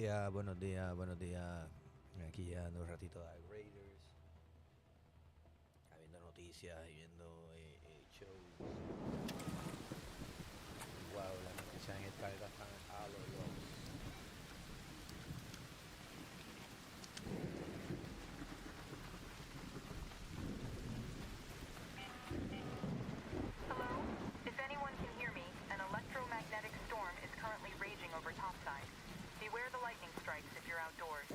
días, buenos días, buenos días. Aquí llegando un ratito de ARC Raiders, viendo noticias y viendo shows. Wow, las noticias en el planeta están a lo loco. Hello? If anyone can hear me, an electromagnetic storm is currently raging over topside. Beware the lightning strikes if you're outdoors.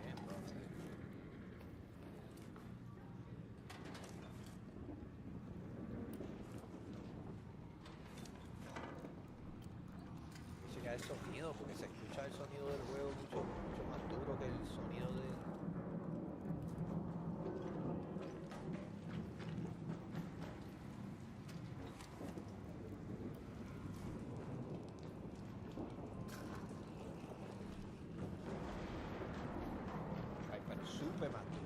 Bien, brother. Checar el sonido, porque se escucha el sonido del juego mucho más duro que el sonido de... Ay, pero súper más duro.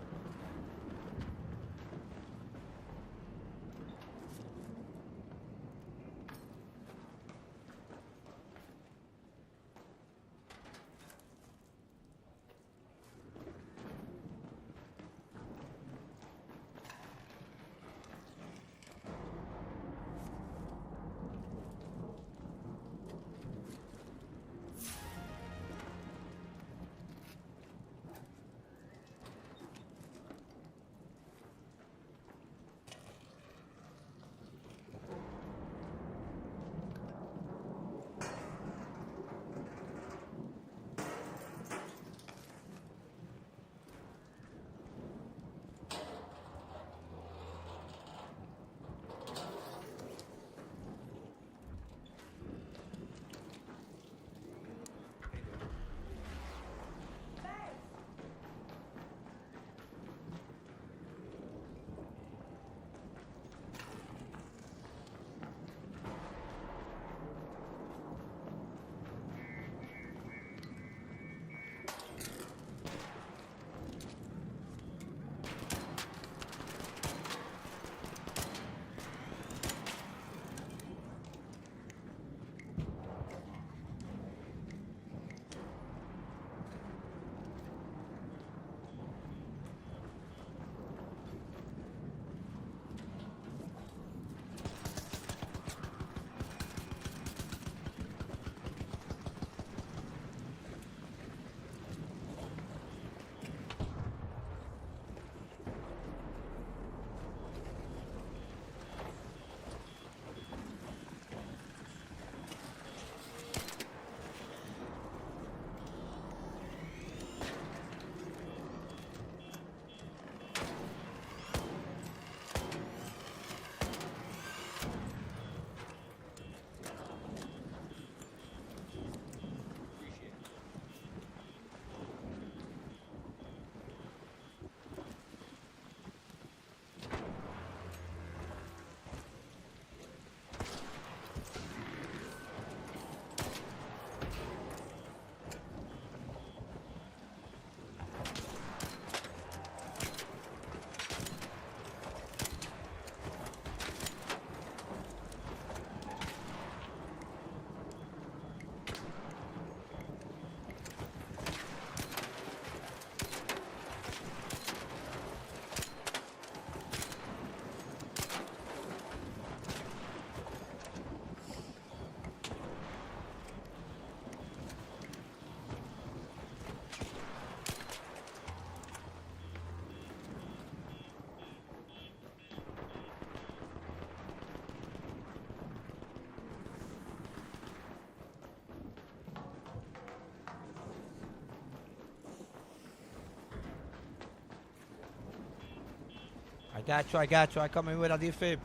I got you. I come in with a defib.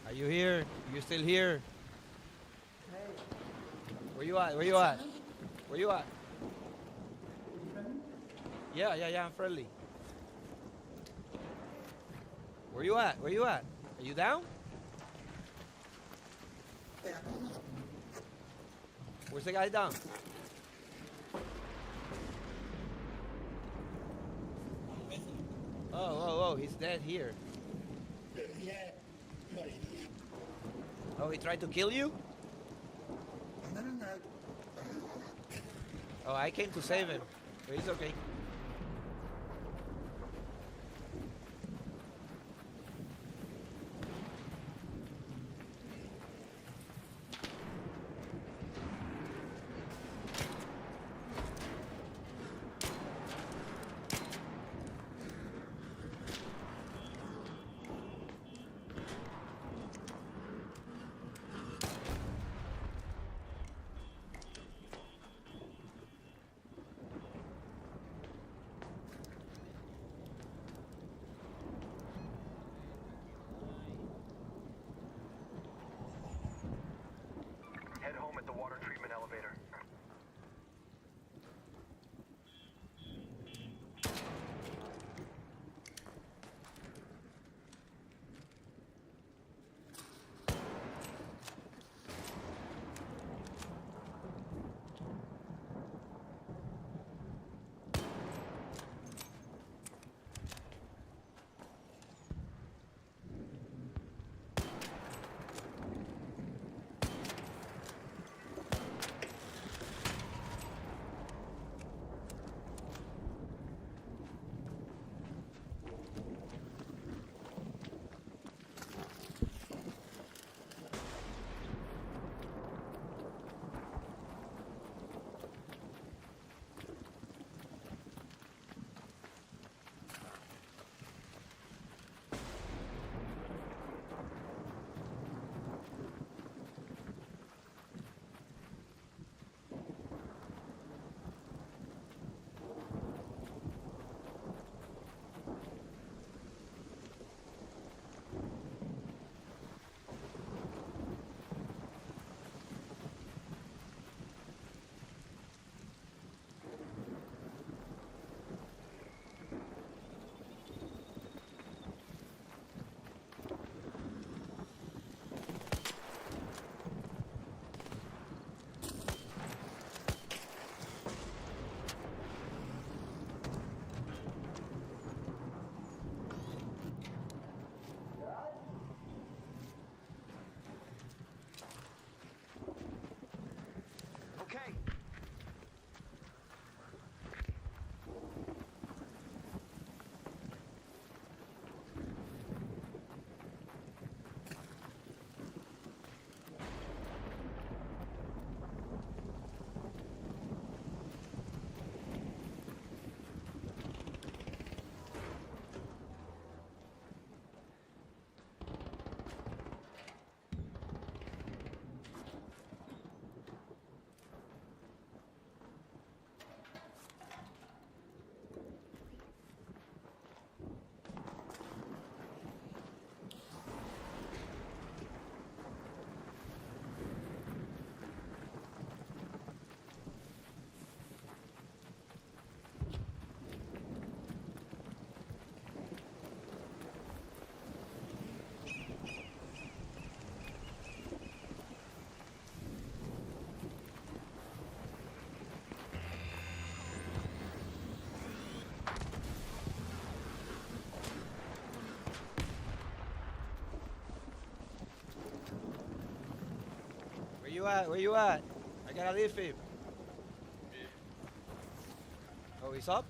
Are you here? You still here? Where you at? Where you at? Where you at? Yeah, I'm friendly. Where you at? Where you at? Are you down? Where's the guy down? Oh, he's dead here. Oh, he tried to kill you? Oh, I came to save him. But he's okay. Head home at the water treatment elevator. Okay. Where you at? Where you at? I got a defib. Oh, he's up?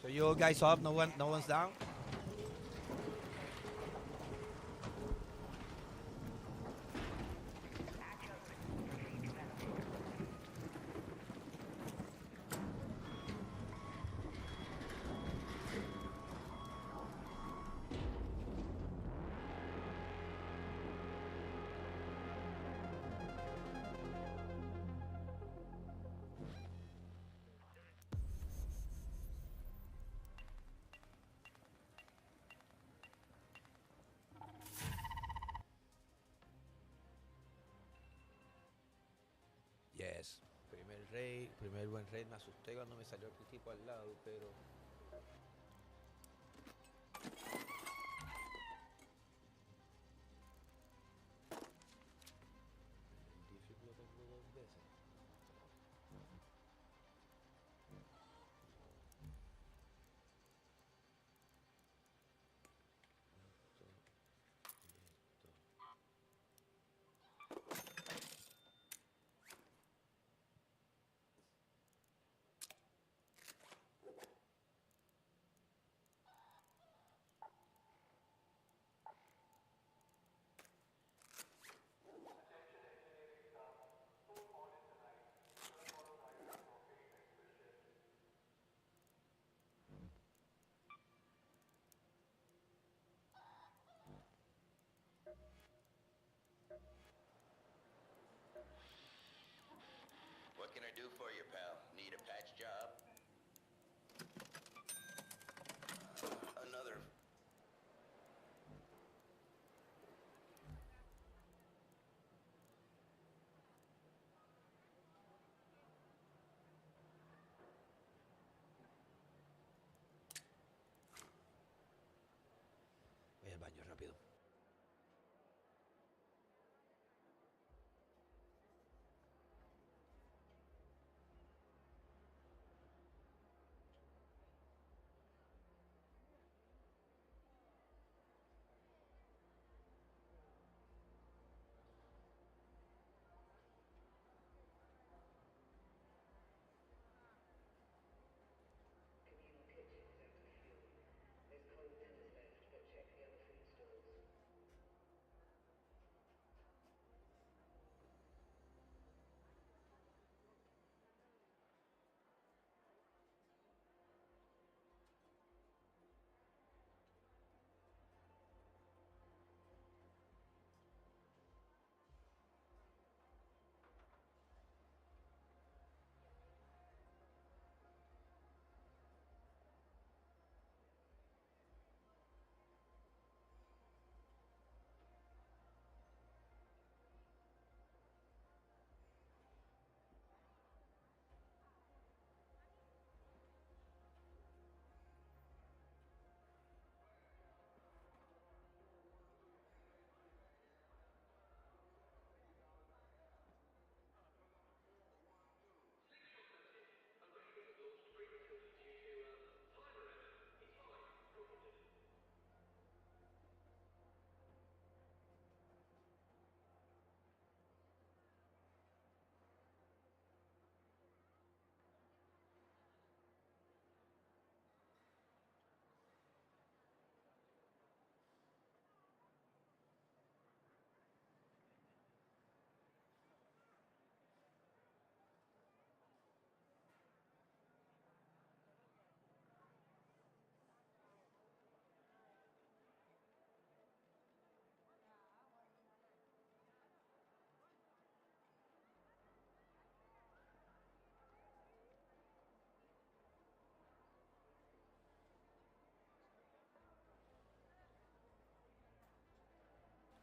So you guys up? No one's down? Primer buen raid. Me asusté cuando me salió el tipo al lado, pero... El difficulty lo tengo 2 veces. What can I do for you, pal? Need a patch job? Another. Voy al baño rápido. Communal kitchen is out of fuel. There's cold dinners left, but check the other food stalls.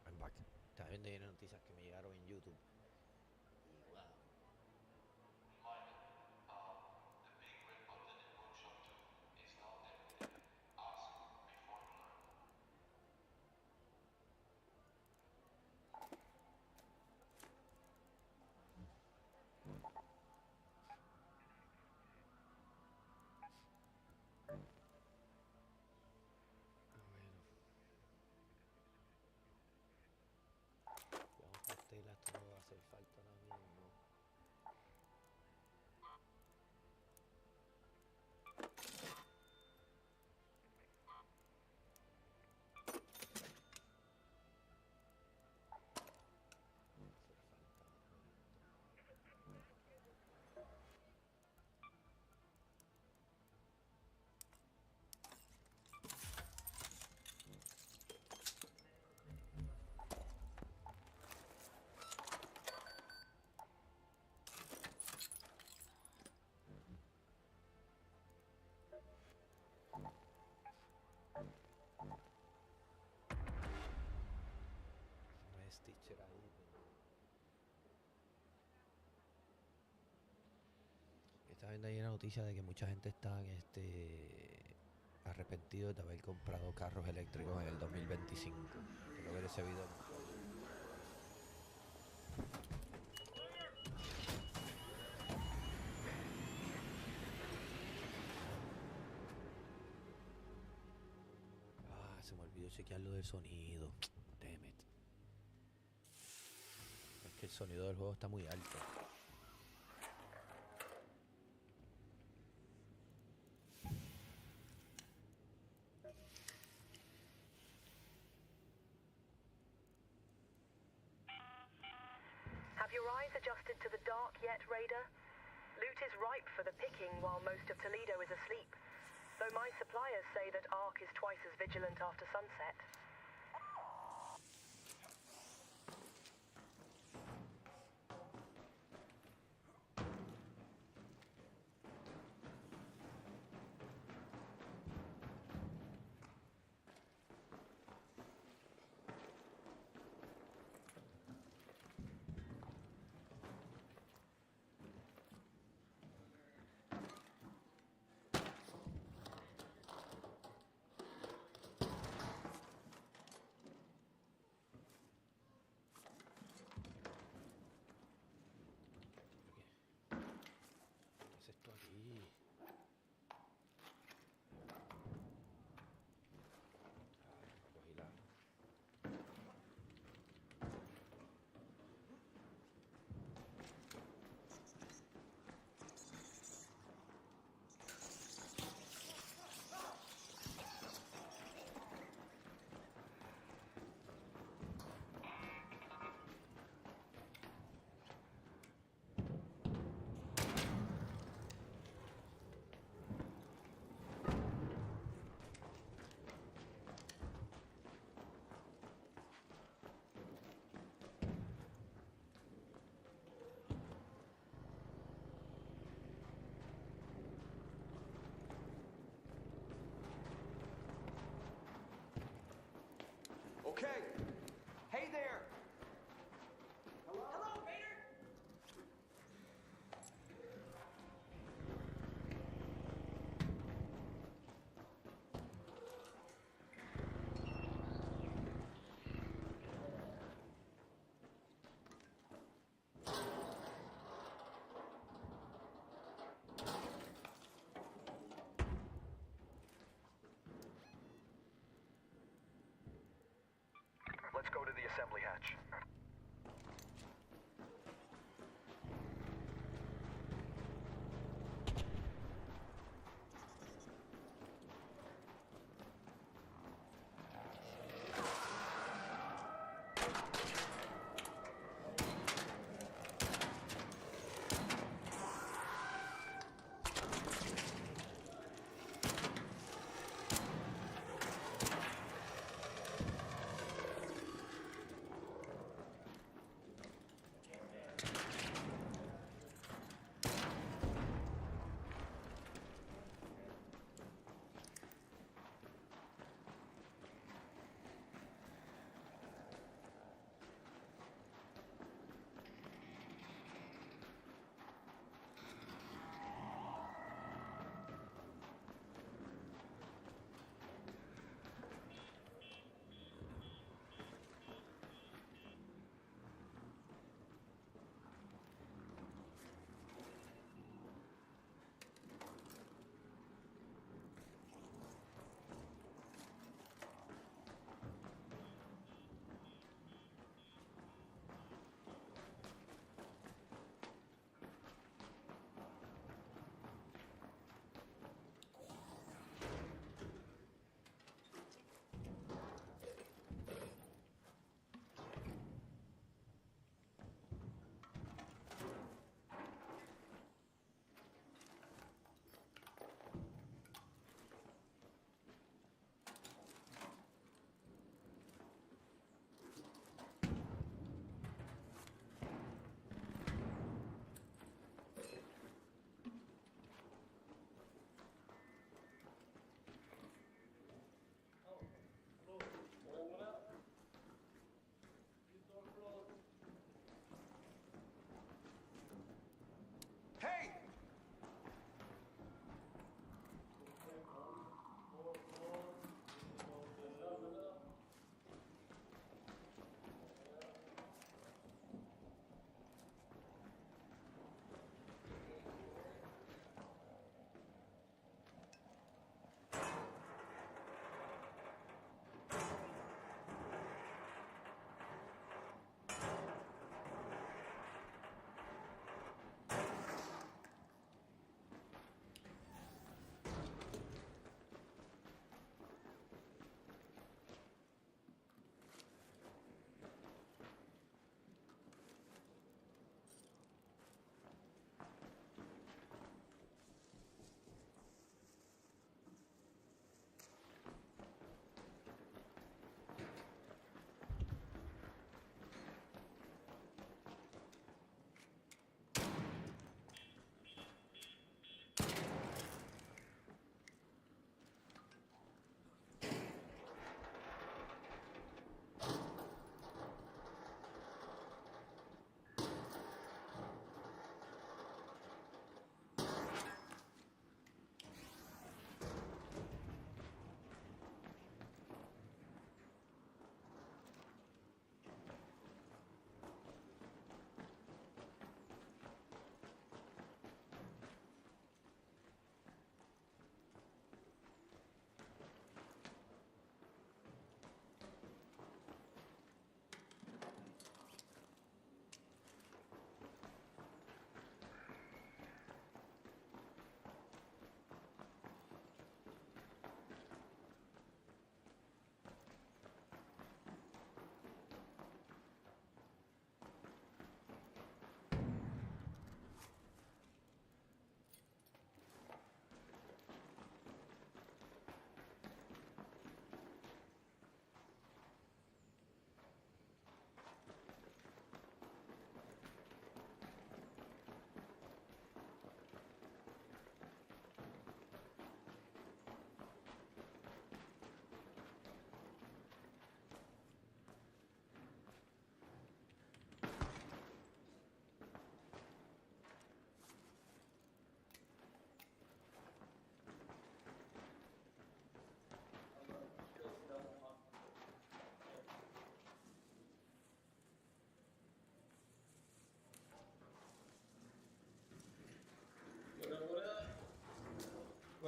I'm back. Estaba viendo ahí noticias que me llegaron en YouTube. Y wow. Ah, bueno. Vamos a esto no va a últimamente hay una noticia de que mucha gente está arrepentido de haber comprado carros eléctricos en el 2025. Quiero ver ese video. Ah, se me olvidó chequear lo del sonido. Damn it. Es que el sonido del juego está muy alto. Have your eyes adjusted to the dark yet, Raider? Loot is ripe for the picking while most of Toledo is asleep. Though my suppliers say that ARC is twice as vigilant after sunset. ¿Qué es esto aquí? Cogí la... Okay. Hey there. Let's go to the assembly hatch.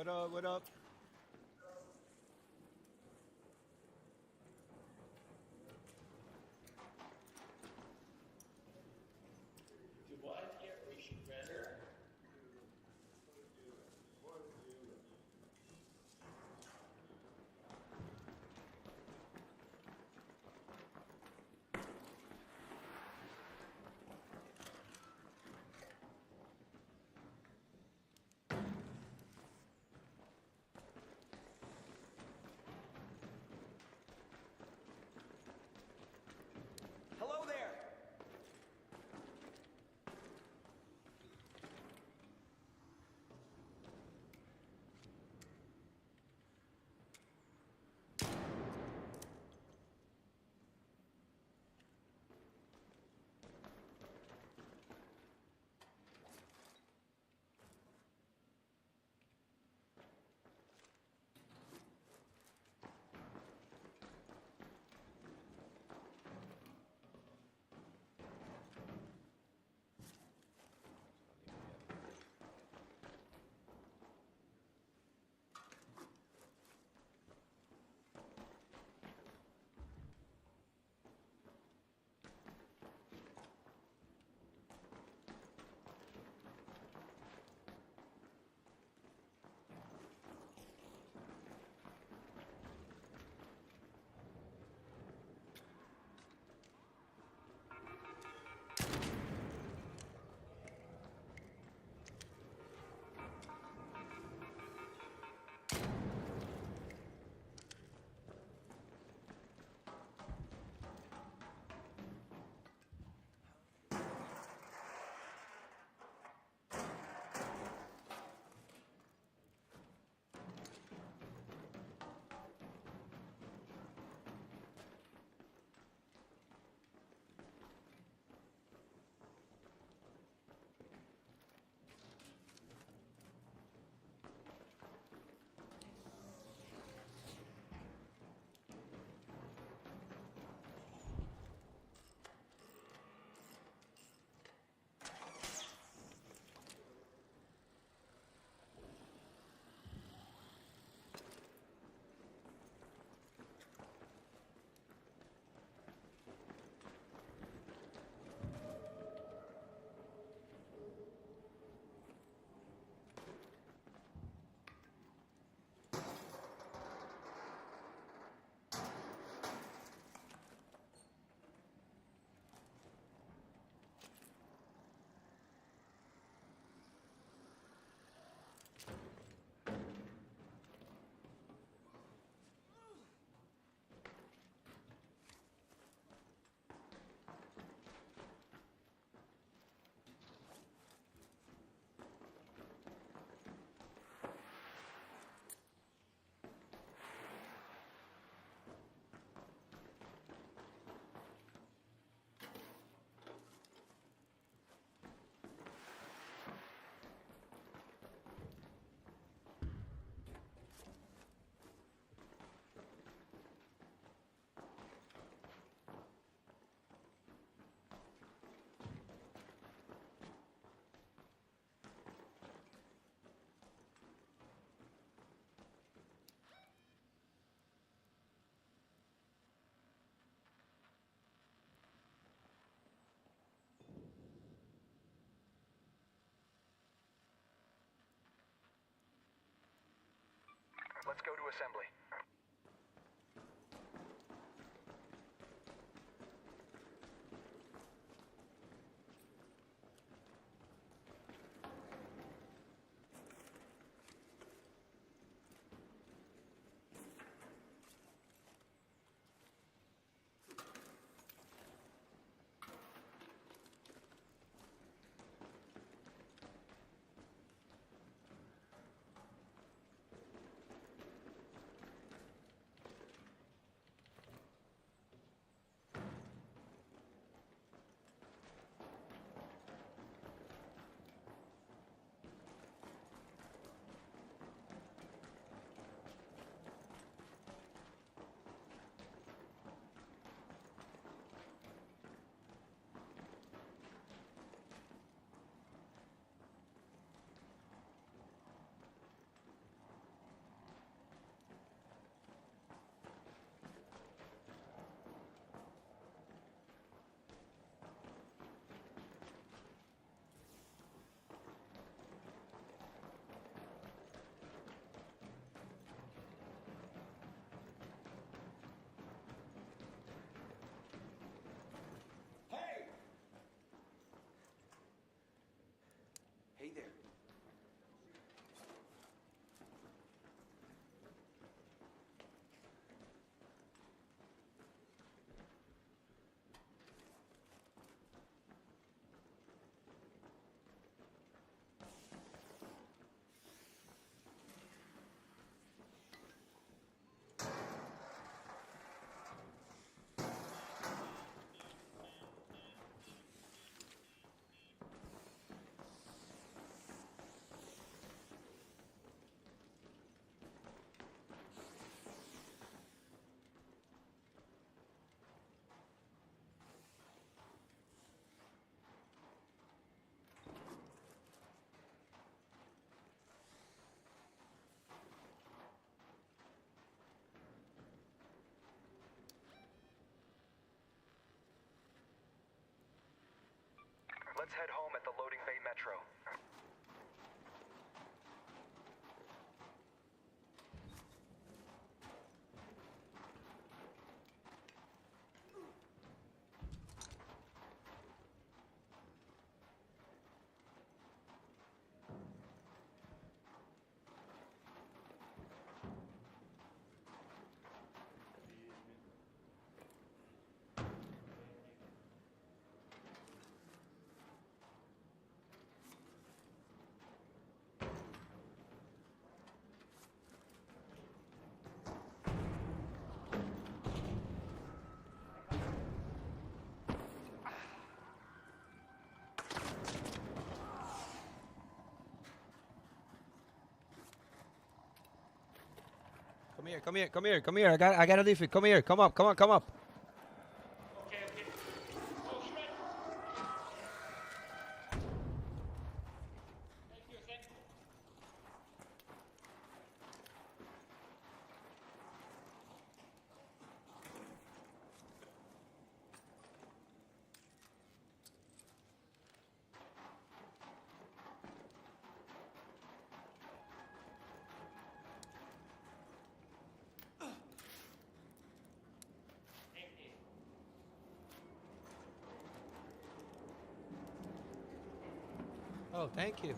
What up? What up? Hello there! Let's go to assembly. head home at the loading bay metro. Come here. I got a defeat. Come here. Come up. Oh, thank you.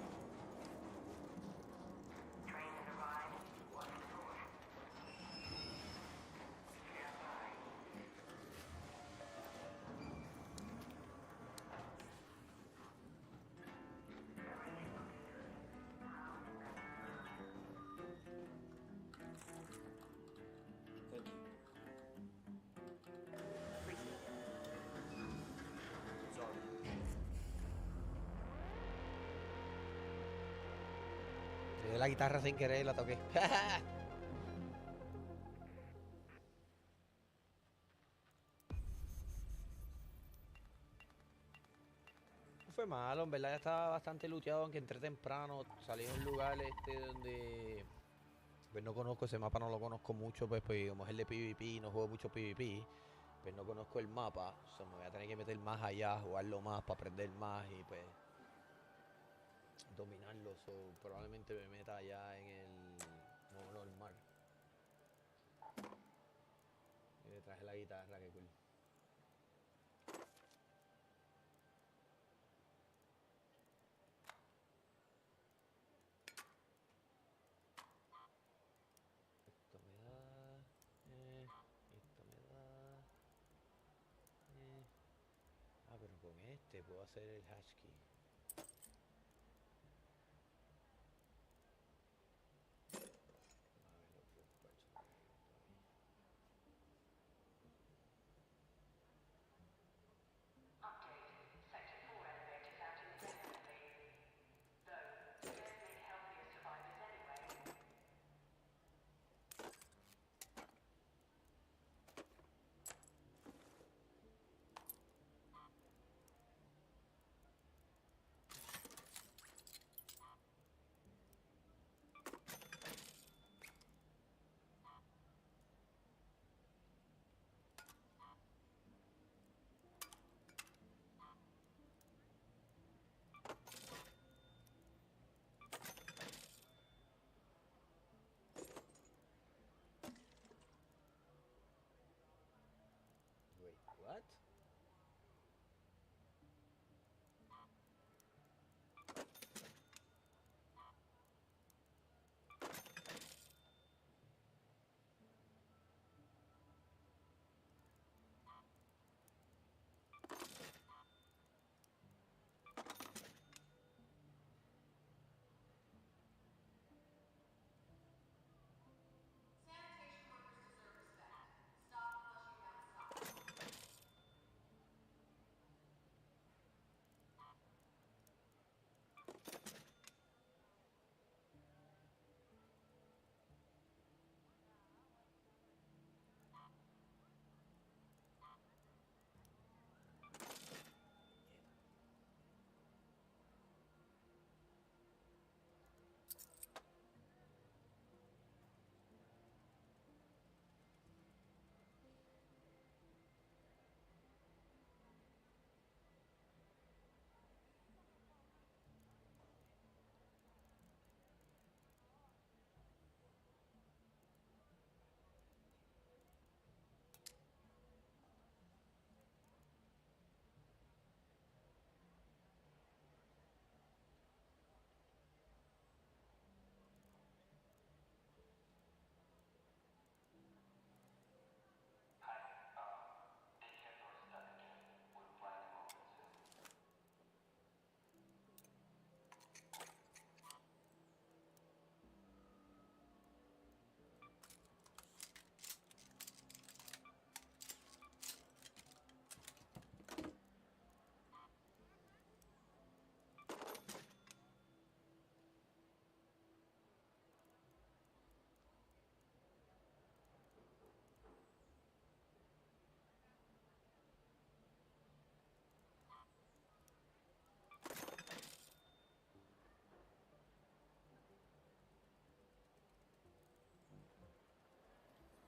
Le di la guitarra sin querer y la toqué. No fue malo, en verdad ya estaba bastante looteado, aunque entré temprano. Salí a un lugar donde pues no conozco ese mapa, no lo conozco mucho, pues como es el de PvP, no juego mucho PvP, pues no conozco el mapa, o sea, me voy a tener que meter más allá, jugarlo más para aprender más y pues dominarlo, probablemente me meta allá en el modo normal. Y le traje la guitarra, que cool. Esto me da, esto me da, pero con este puedo hacer el hash key.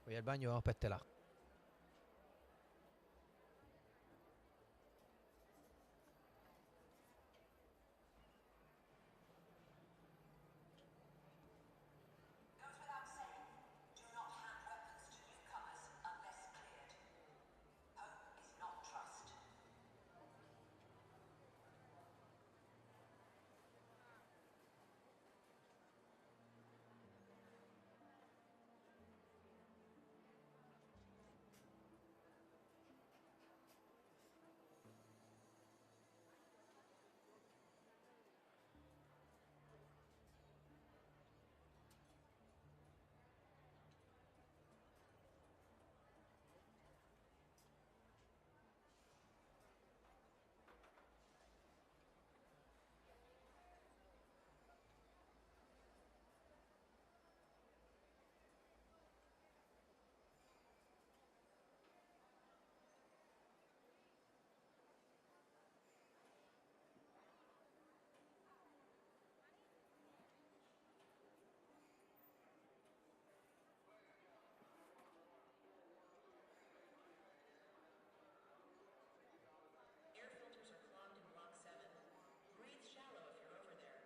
Voy al baño y vamos para este lado. Goes without saying, do not hand weapons to newcomers unless cleared. Hope is not trust. Air filters are clogged in Block 7. Breathe shallow if you're over there.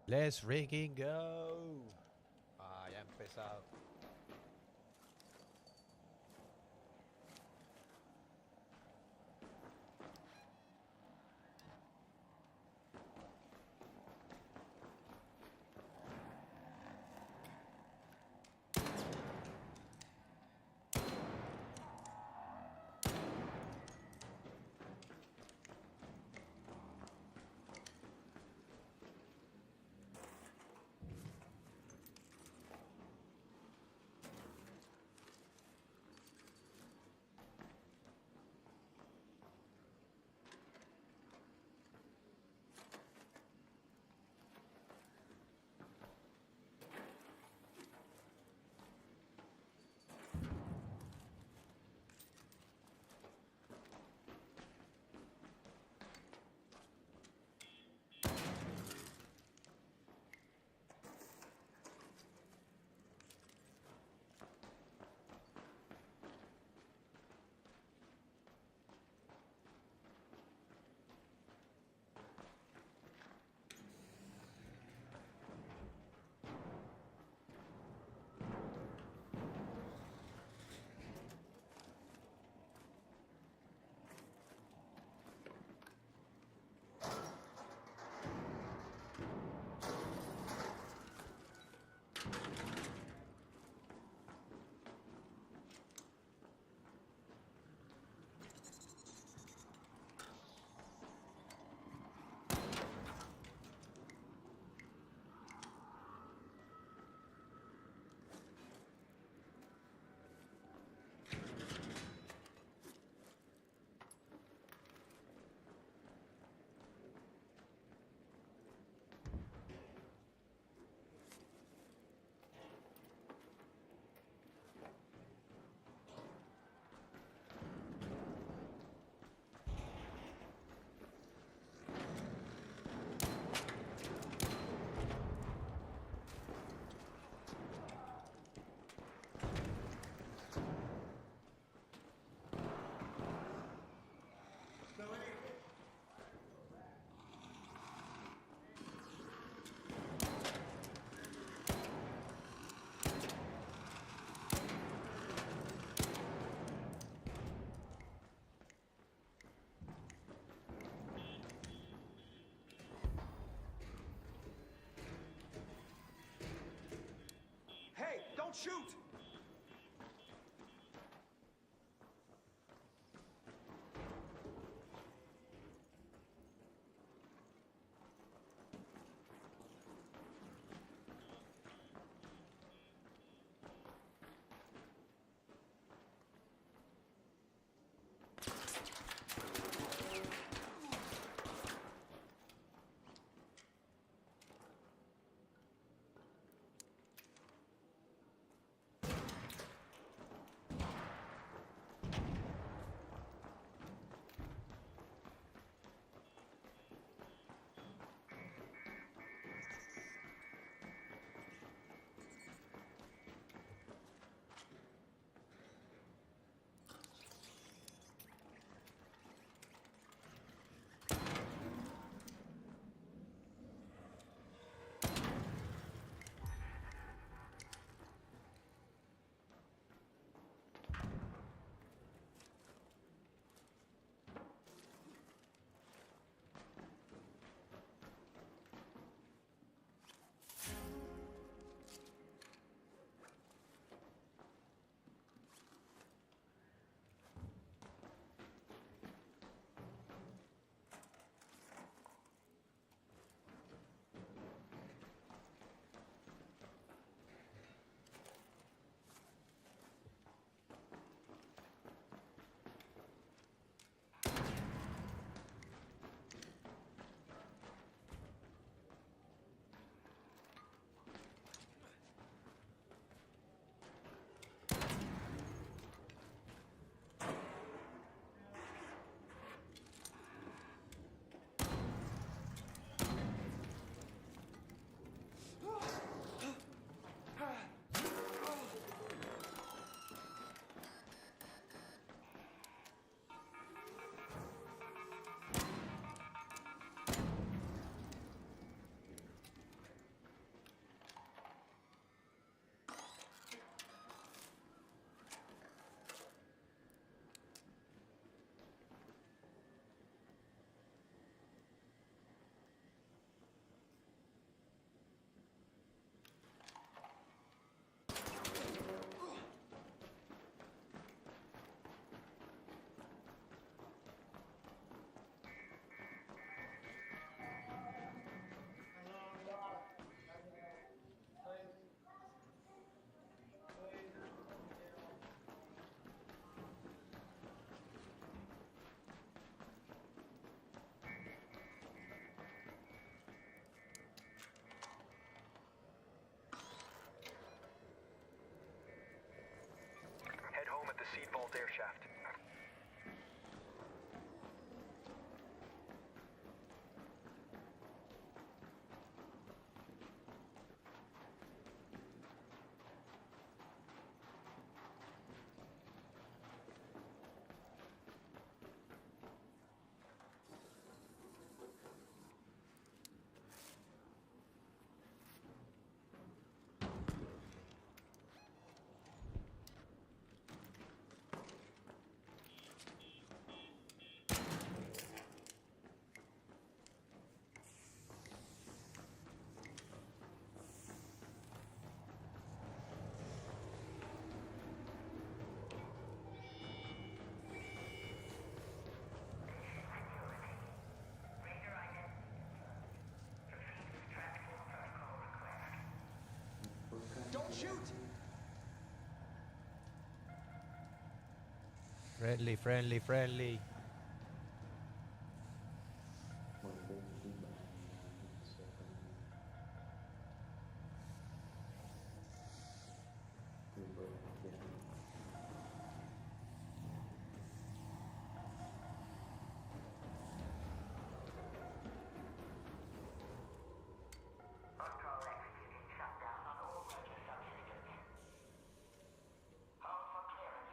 Let's freaking go. Ah, ya ha empezado. Don't shoot! Head home at the seed vault air shaft. Don't shoot! Friendly, friendly, friendly. Control executing shutdown on all major subsystems. Hold for clearance.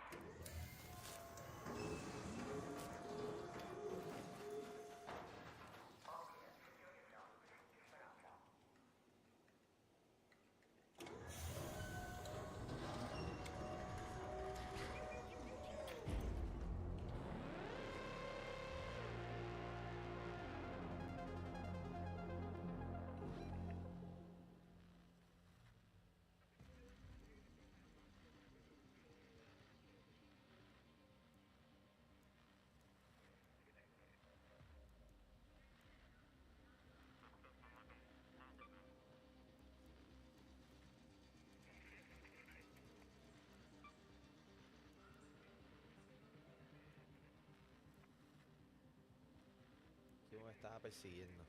estaba persiguiendo.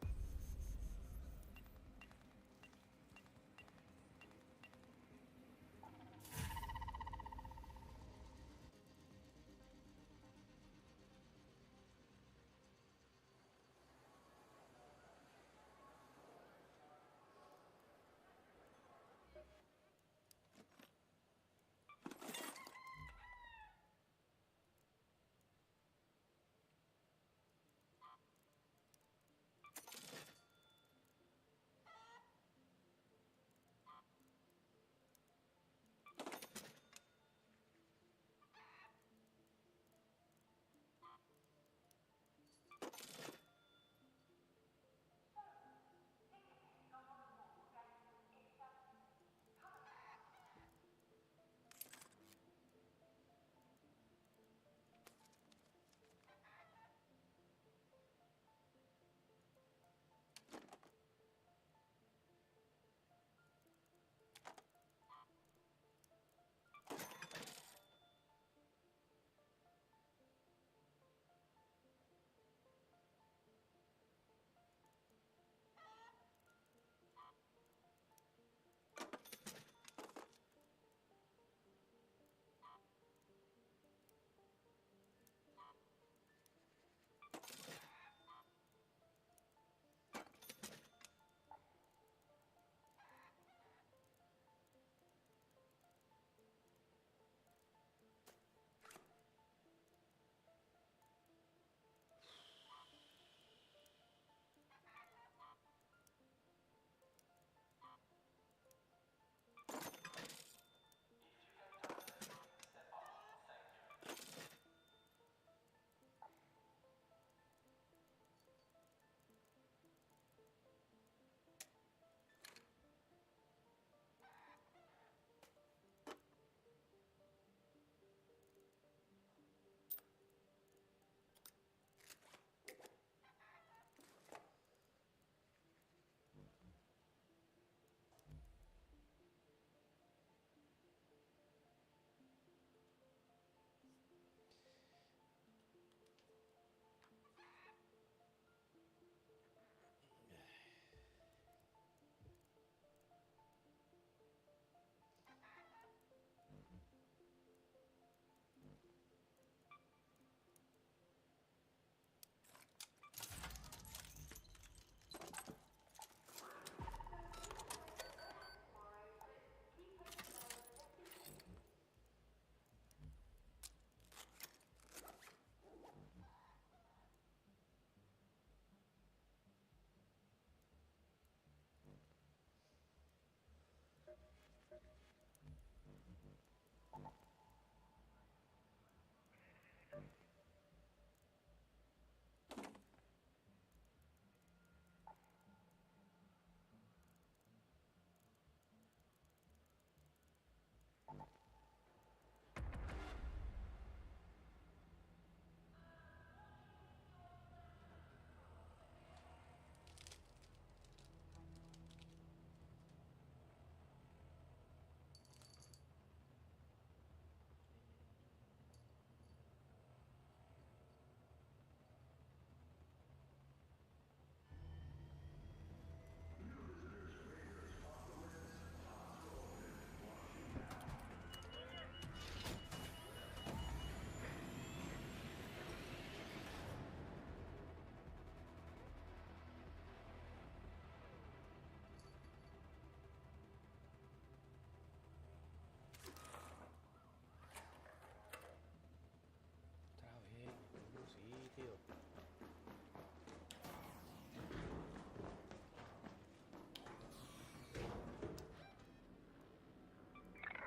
Otra vez, en el mismo sitio.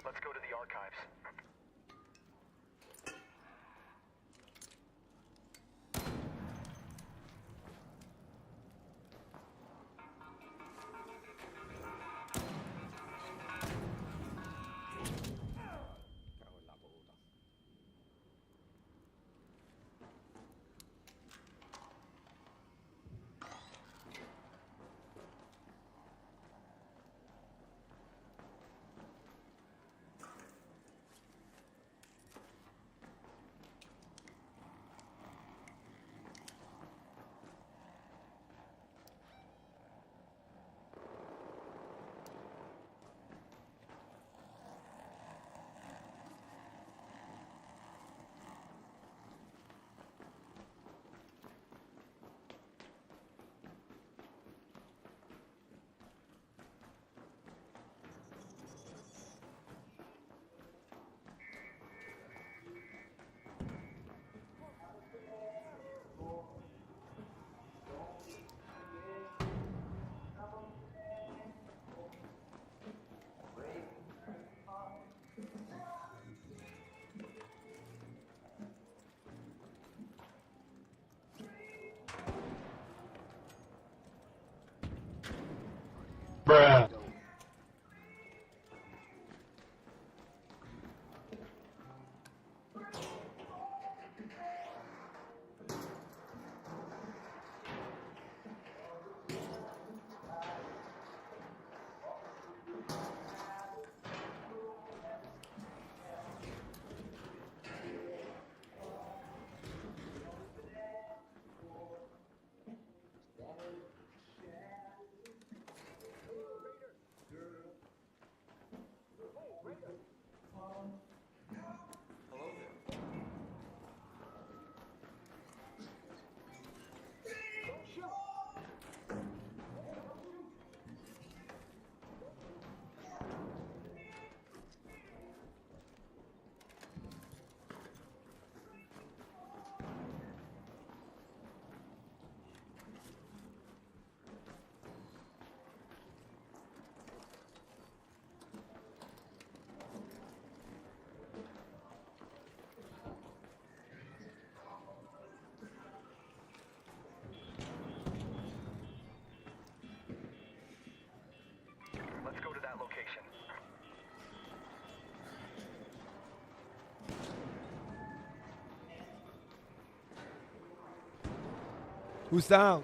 Let's go to the archives. Cago en la puta. Let's go to that location. Who's down?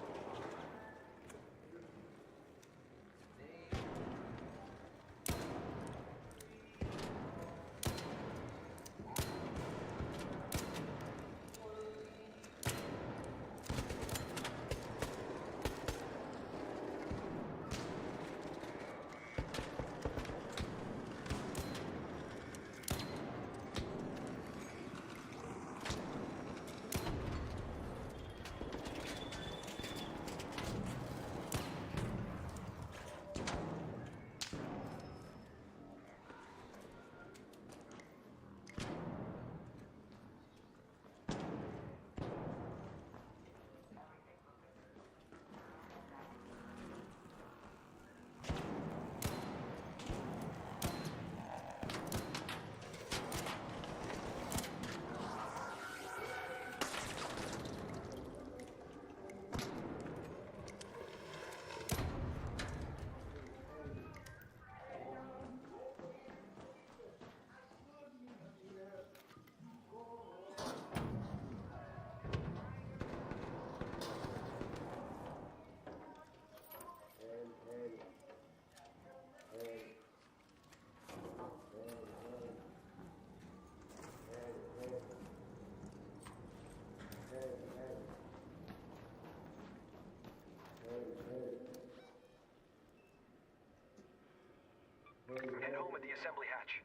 Head home at the assembly hatch.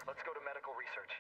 Let's go to medical research.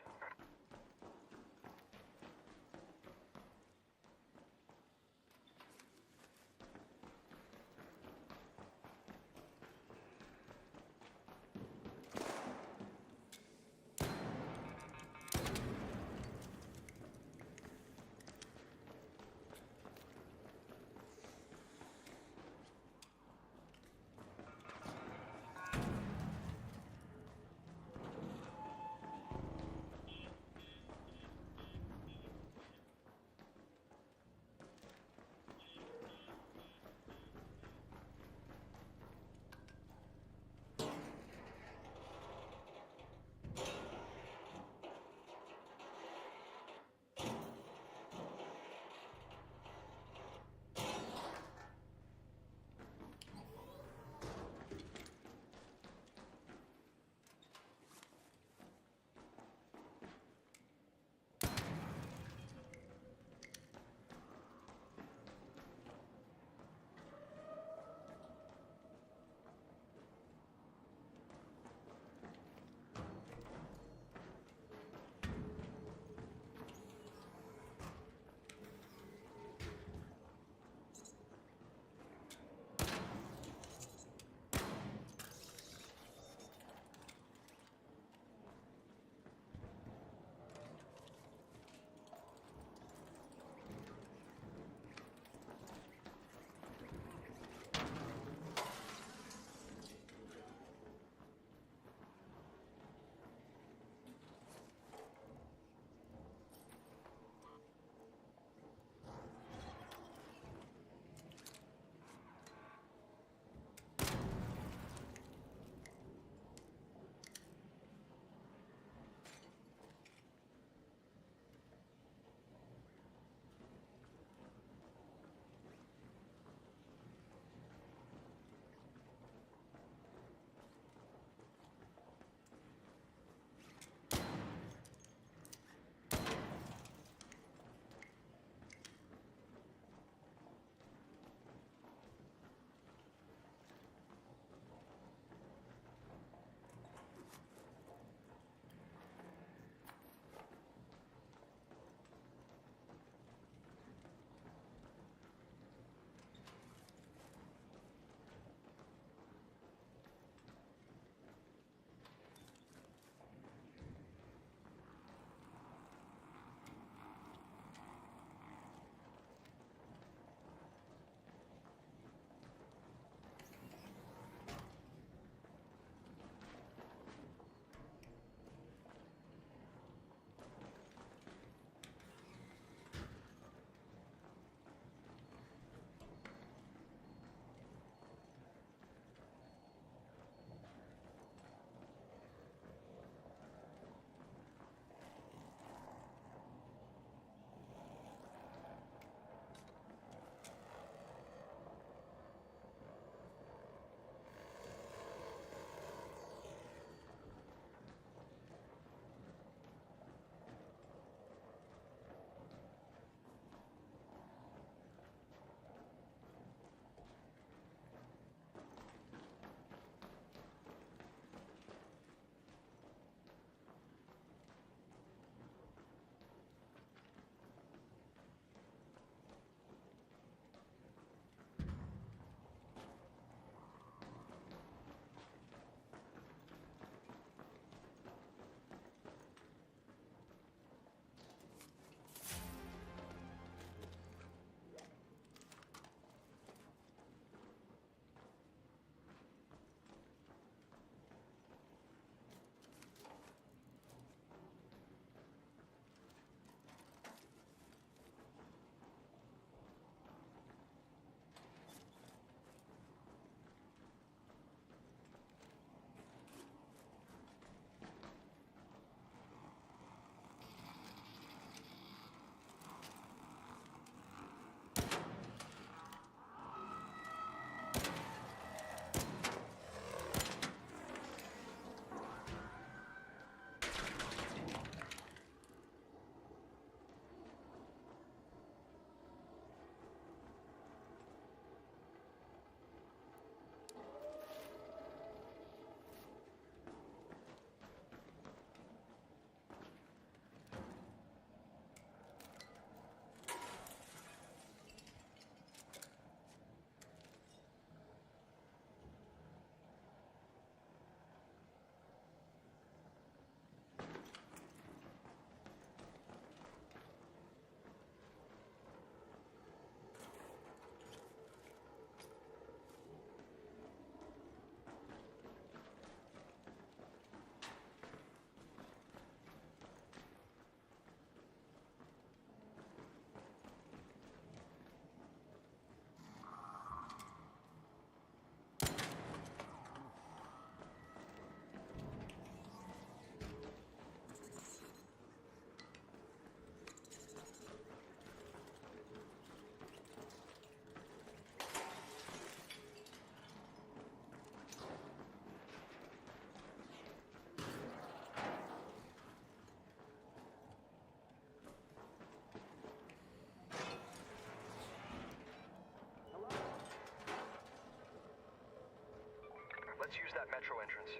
entrance.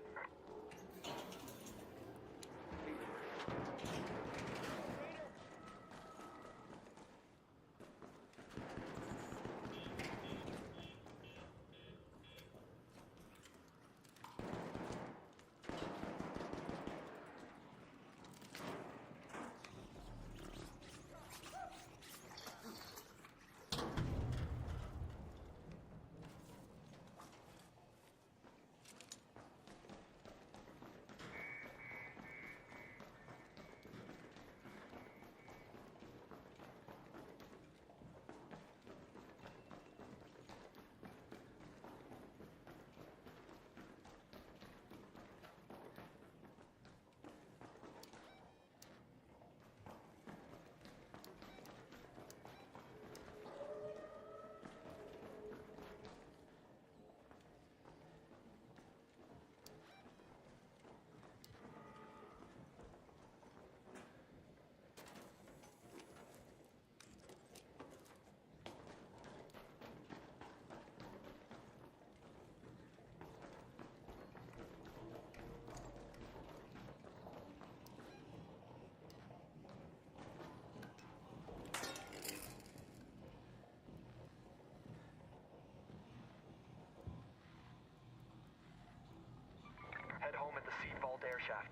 Head home at the seed vault air shaft.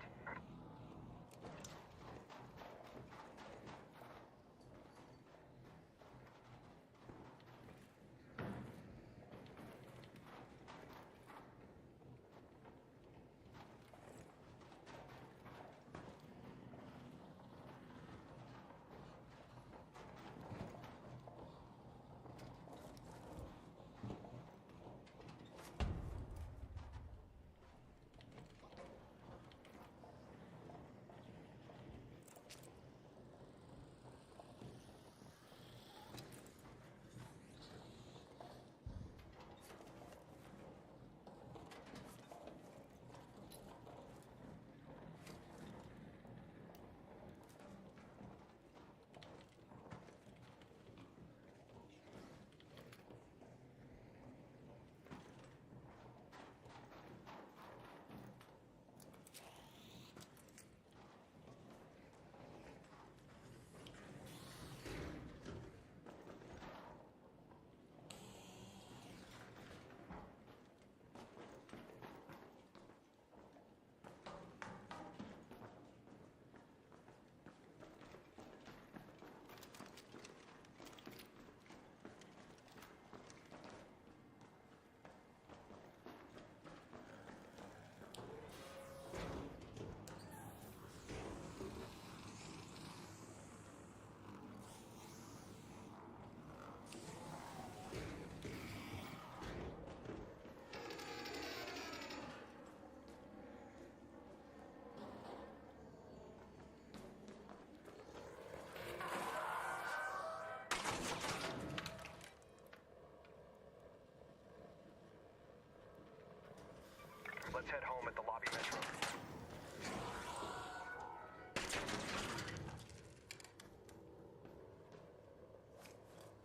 Let's head home at the lobby metro.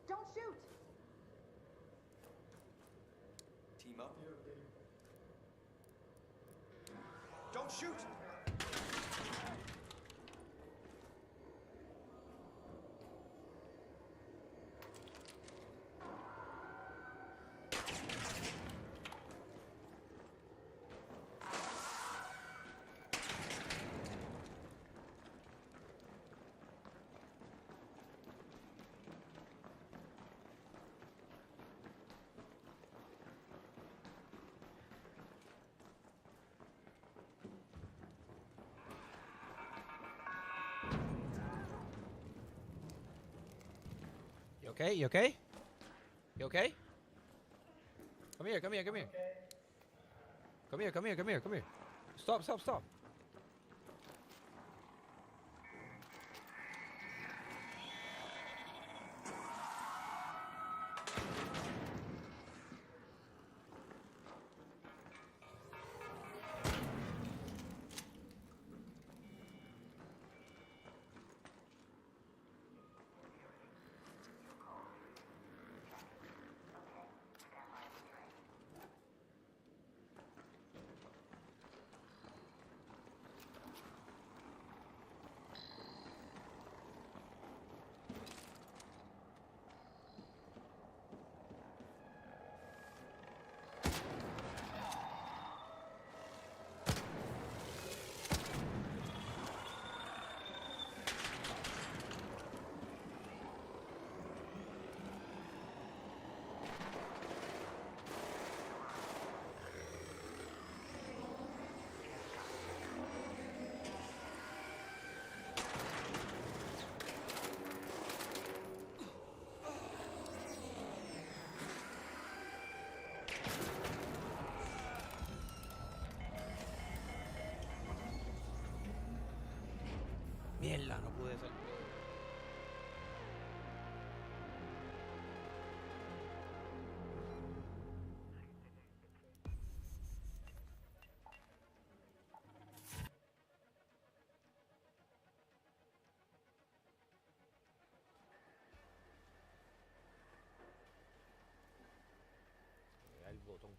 Don't shoot! Team up. Don't shoot! You okay? You okay? You okay? Come here, come here, come here. Come here, come here, come here, come here. Stop, stop, stop.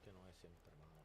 Que no es siempre, hermano.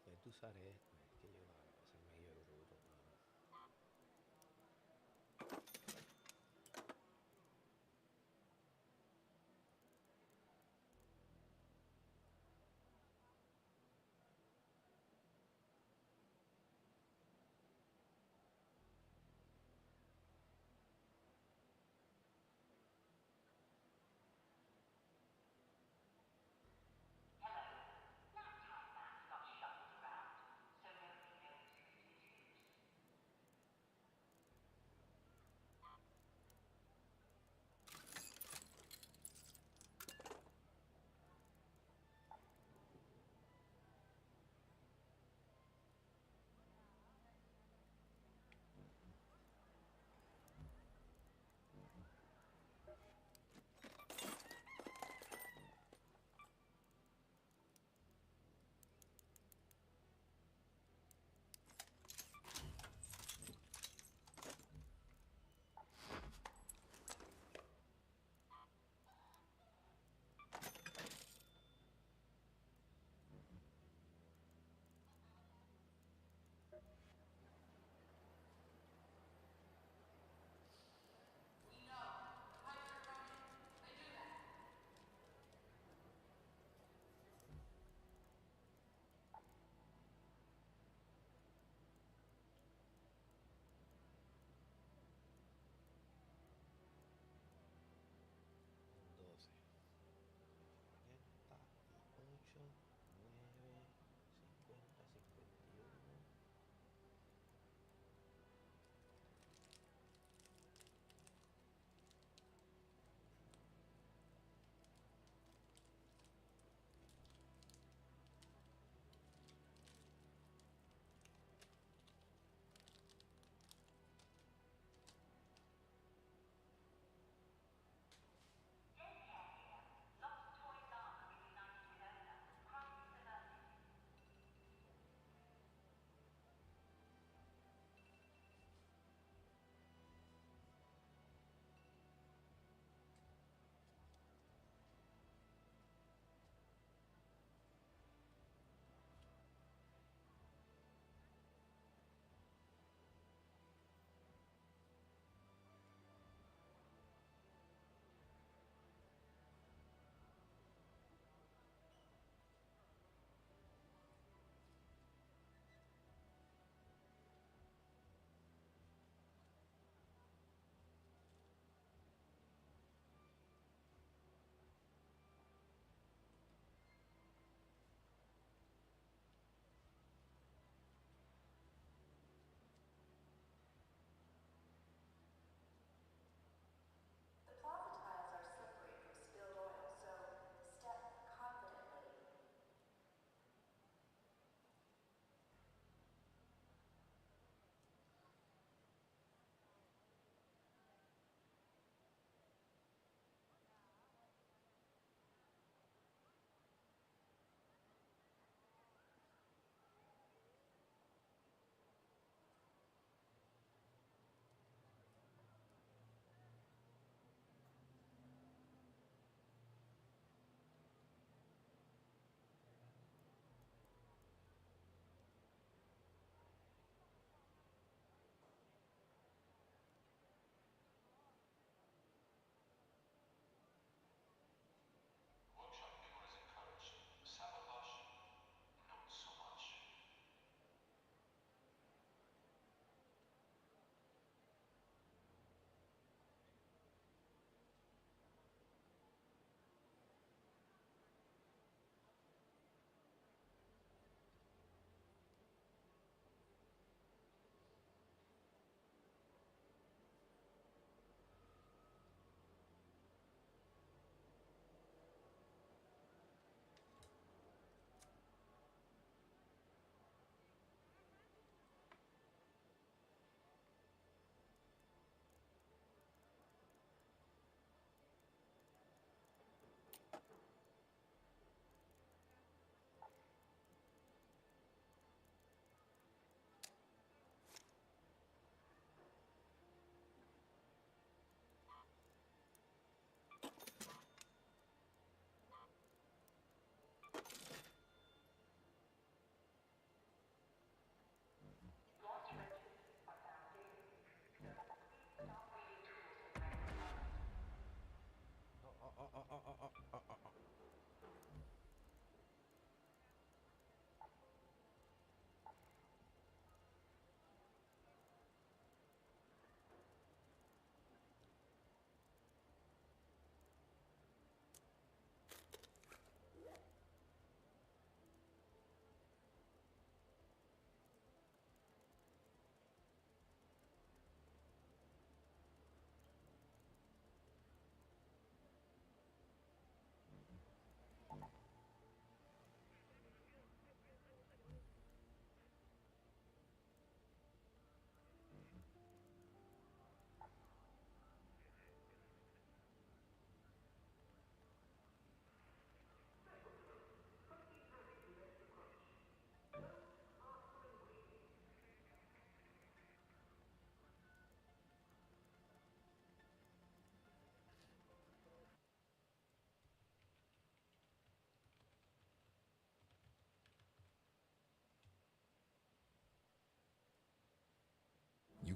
Puedes usar esto, es que yo la ese es medio bruto, mano. Hello. Nap time man's got shuffled around, so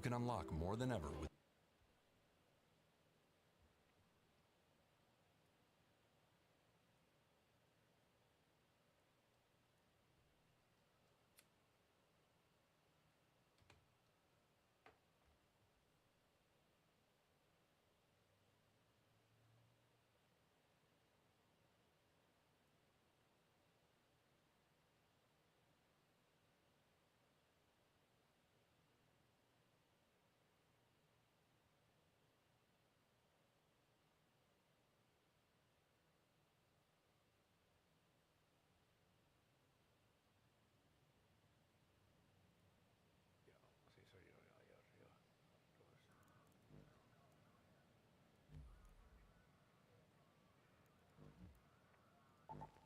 can unlock more than ever with Así soy yo, ahí arriba. Salgamos de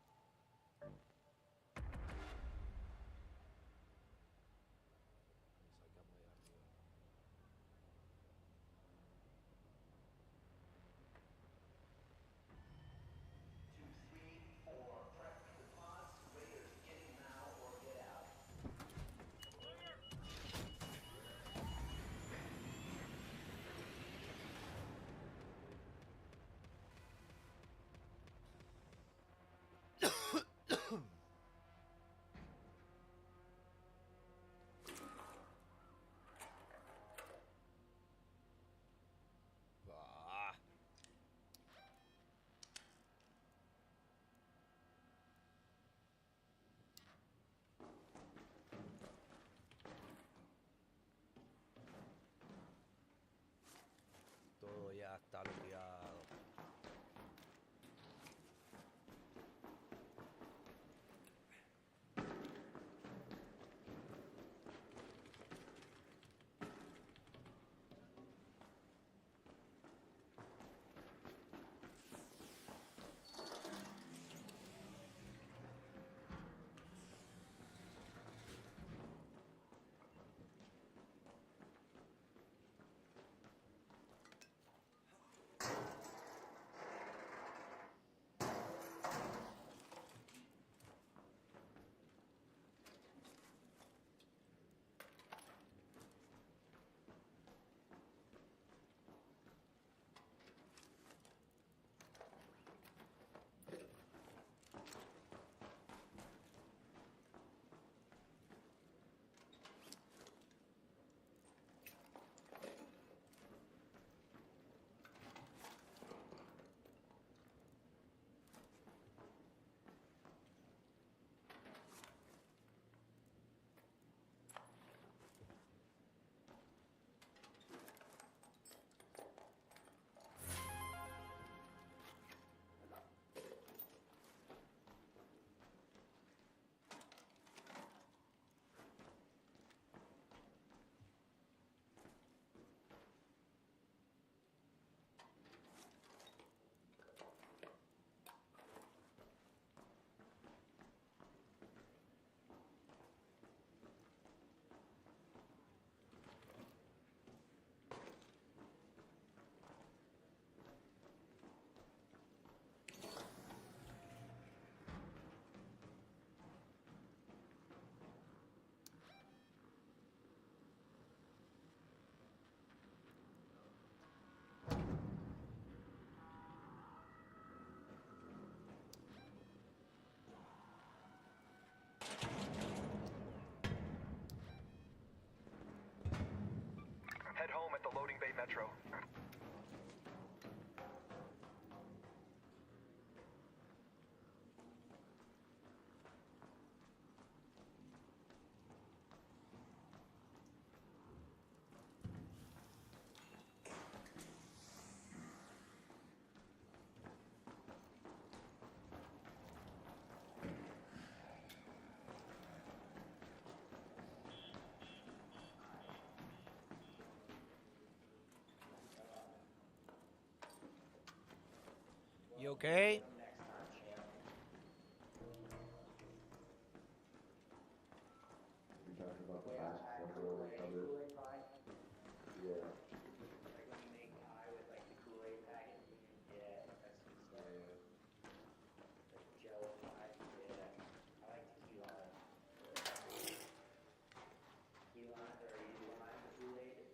arriba. Ah. Todo ya está looteado. Head home at the loading bay metro. You okay? You're talking about the last one where we covered. Yeah. Like when you make pie with like the Kool-Aid packet. Yeah, that's good stuff. Yeah. Like Jello pie. Yeah. I like the key lime. Key lime, or you lime the Kool-Aid?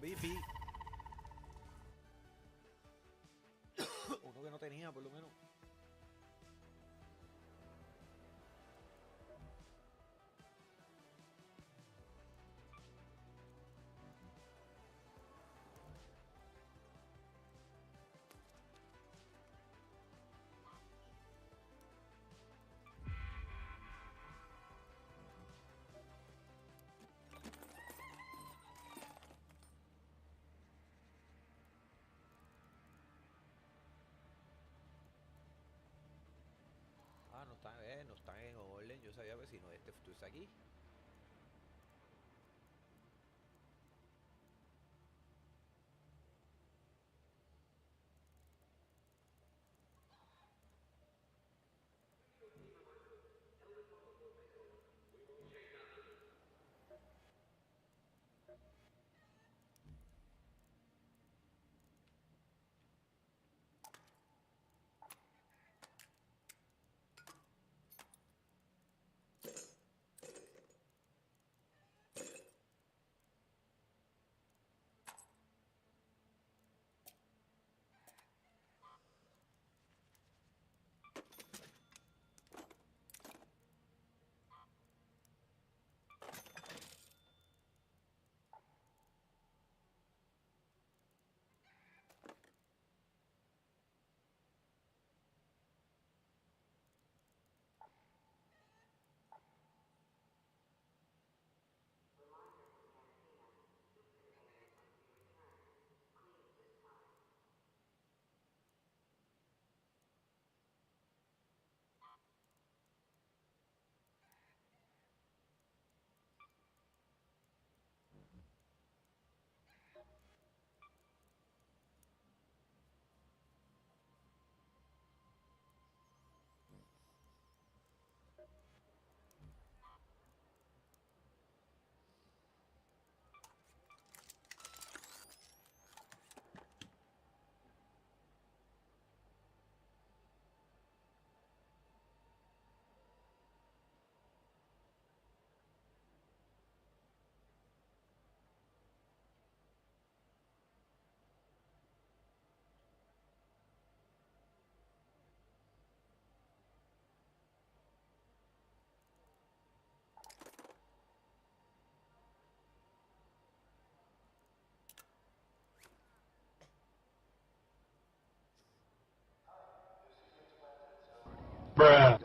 VIP. Uno que no tenía, por lo menos. Ah, no están en orden. Yo sabía que si no, este tú estás aquí. Bruh.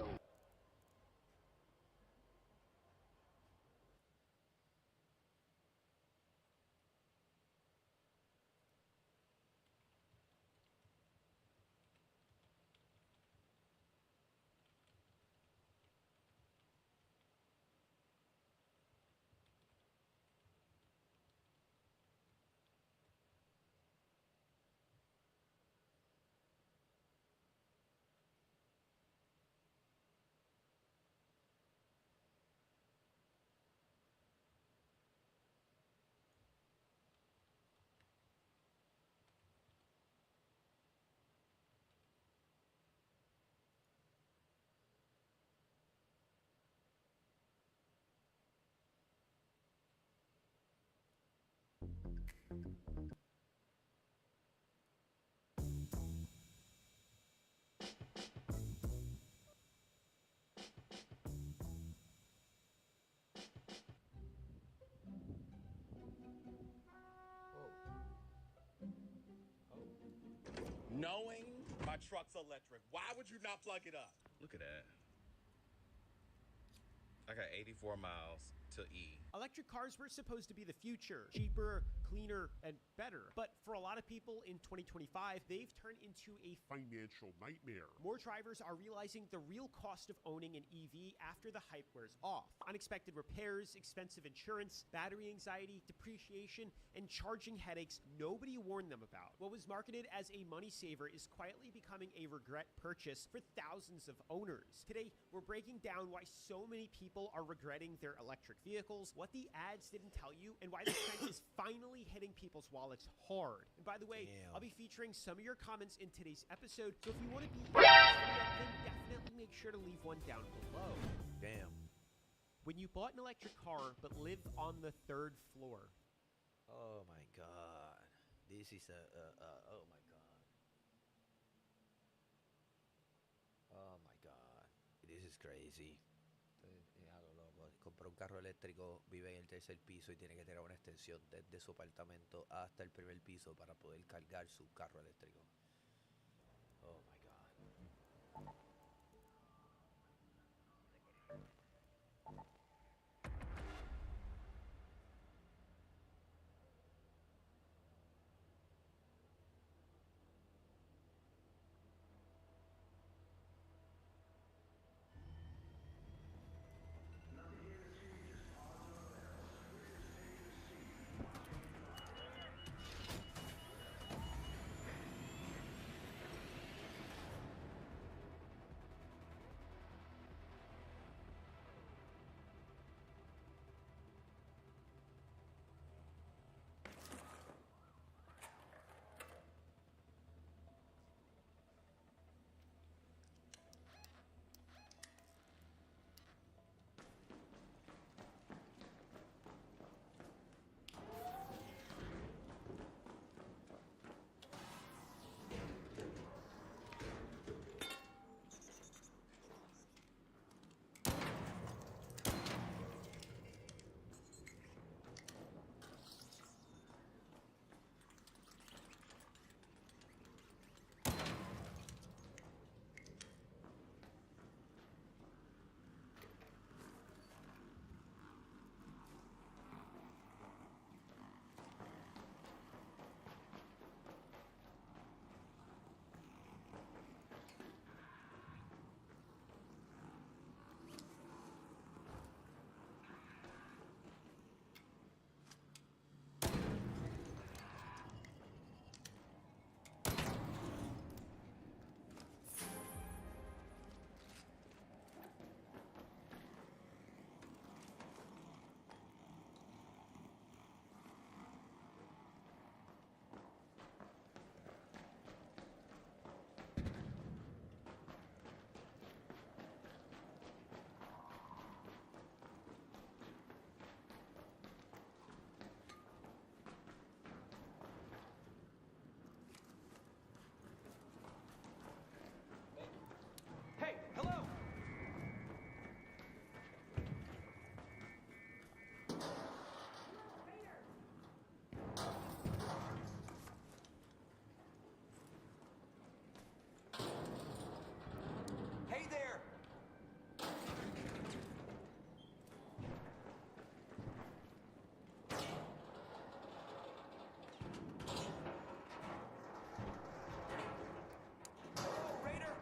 Knowing my truck's electric, why would you not plug it up? Look at that. I got 84 miles to E. Electric cars were supposed to be the future, cheaper, cleaner, and better. But for a lot of people in 2025, they've turned into a financial nightmare. More drivers are realizing the real cost of owning an EV after the hype wears off. Unexpected repairs, expensive insurance, battery anxiety, depreciation, and charging headaches nobody warned them about. What was marketed as a money saver is quietly becoming a regret purchase for thousands of owners. Today, we're breaking down why so many people are regretting their electric vehicles, what the ads didn't tell you, and why the trend is finally hitting people's wallets hard. And by the way, I'll be featuring some of your comments in today's episode, so if you want to be in this video, then definitely make sure to leave one down below. Damn. When you bought an electric car but live on the 3rd floor, Oh my god. This is oh my god. Oh my god. This is crazy. Es algo loco. Compró un carro eléctrico, vive en el tercer piso y tiene que tener una extensión desde su apartamento hasta el primer piso para poder cargar su carro eléctrico. Oh my god. Hey, hello! Hey there! Hello, Raider!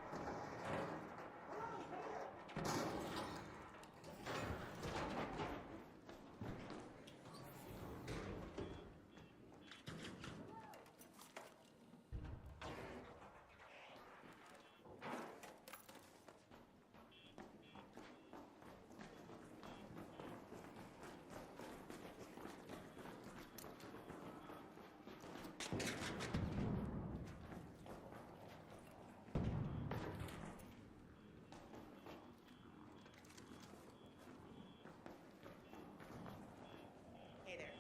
Hey there.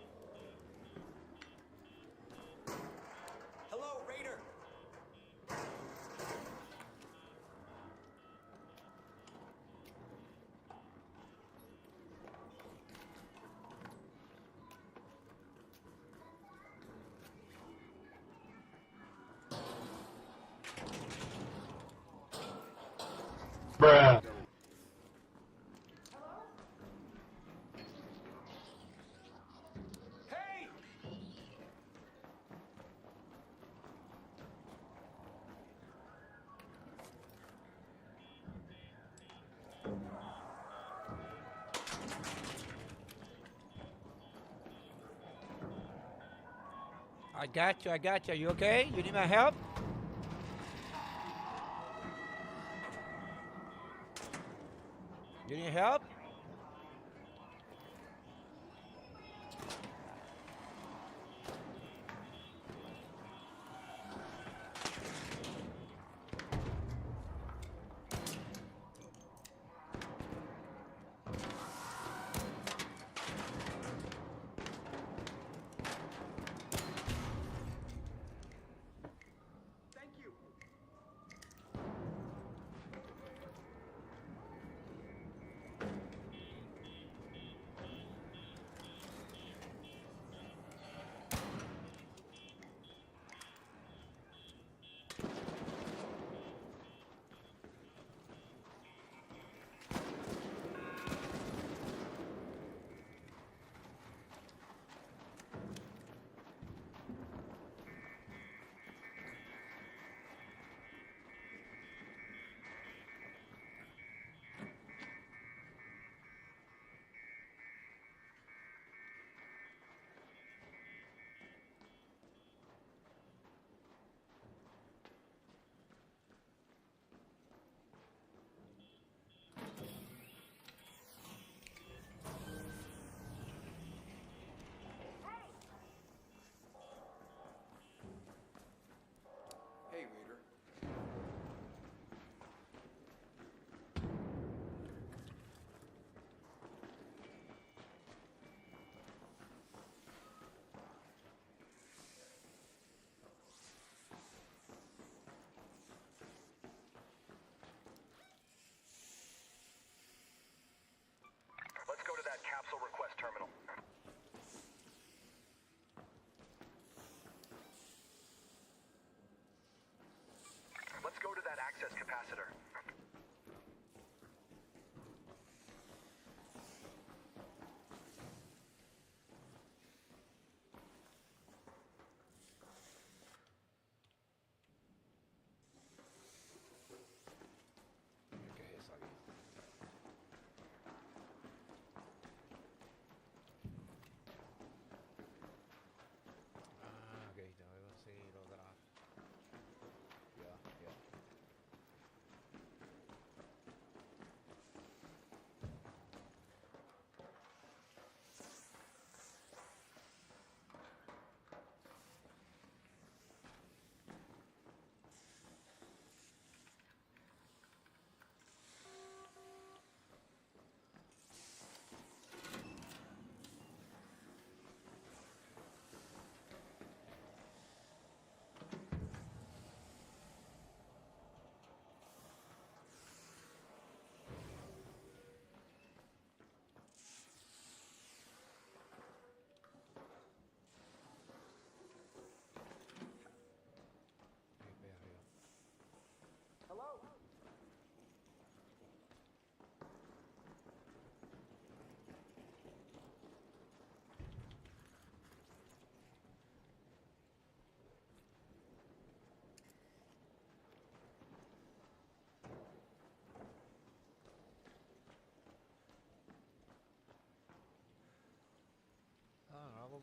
Hello, Raider! Bruh. Hey! I got you, I got you. You okay? You need my help? You need help?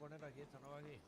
poner aquí, esta no va aquí.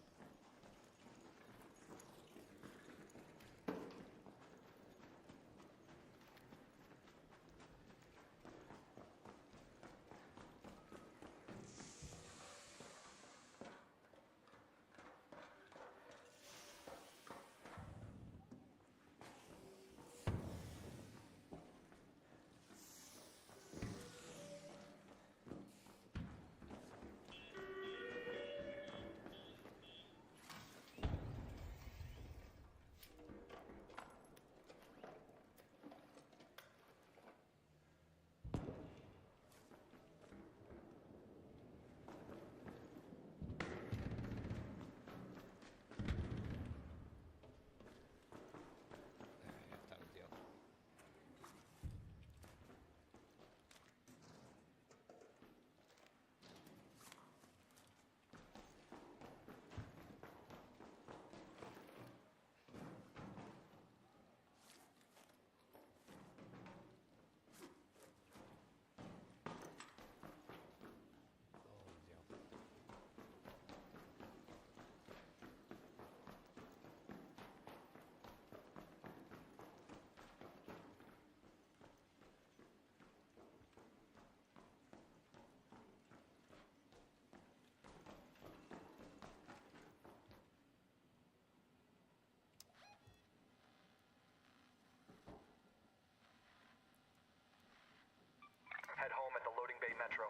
Head home at the loading bay metro.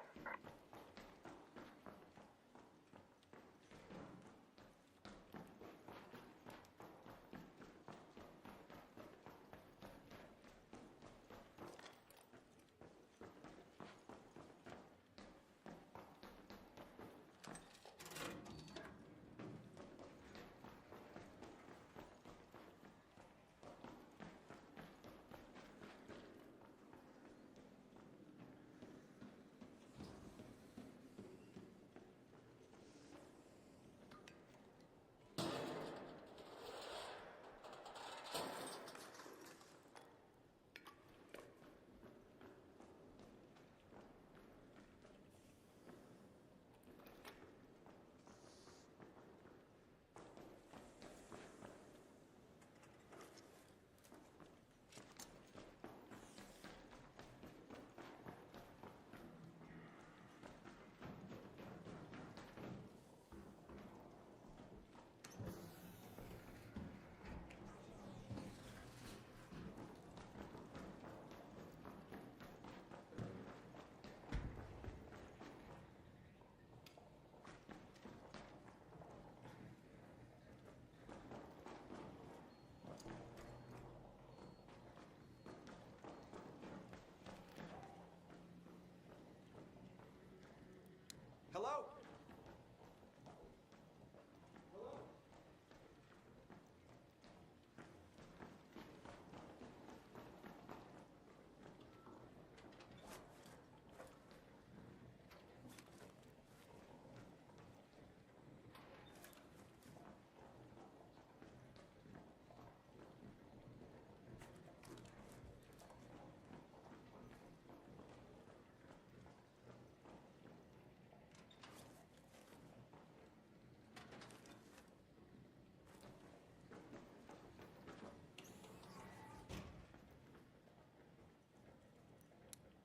Hello?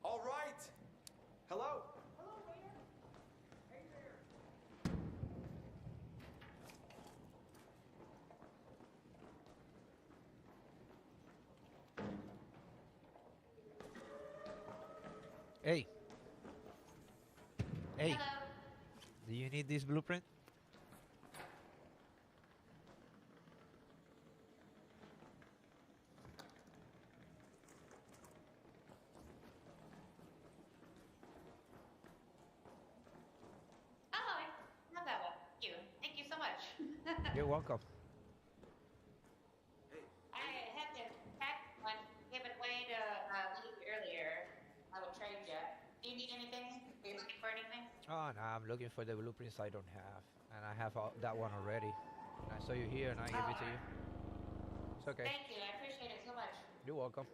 All right. Hello? Hello, Raider. Hey there. Hey. Hey. Hello. Do you need this blueprint? Oh, I love that one. Thank you. Thank you so much. You're welcome. I had to pack one, give it away to Luke earlier. I will trade you. Do you need anything? Are you looking for anything? Oh, no, I'm looking for the blueprints I don't have. And I have that one already. And I saw you here and I gave it to you. It's okay. Thank you. I appreciate it so much. You're welcome.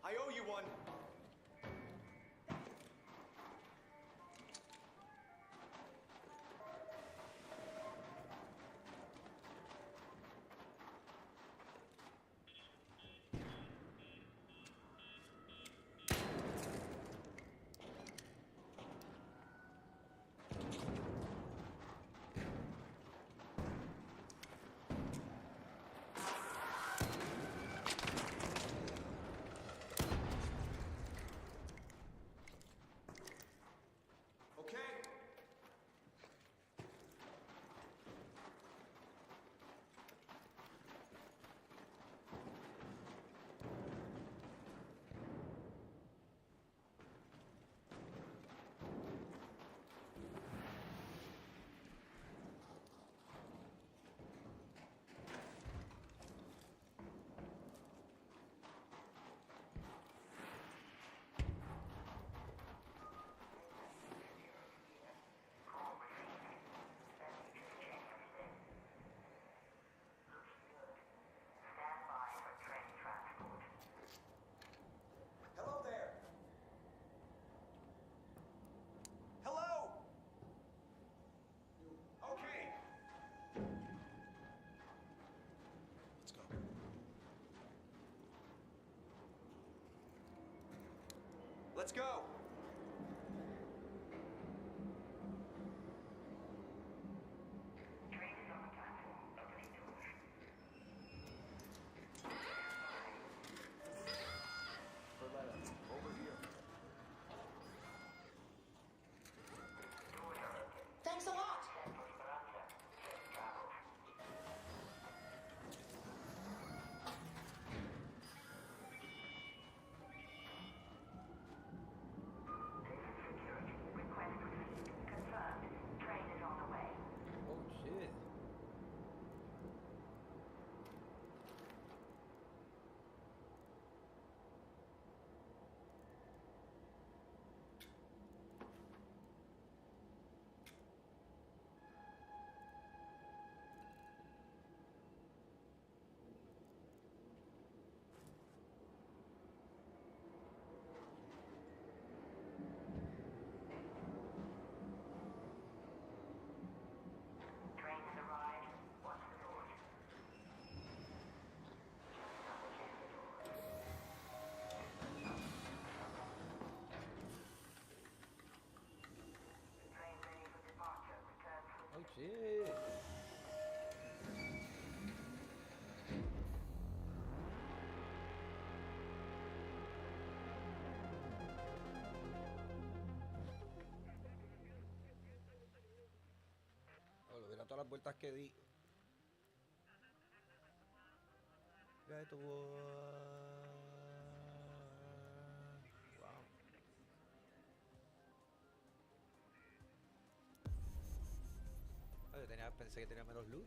I owe you one. Okay. Hello there. Hello. Okay. Let's go. Let's go. Over here. Thanks a lot. Oh shit. Oh shit. Oh, mira todas las vueltas que di. Mira esto. Wow. Pensé que tenía menos luz.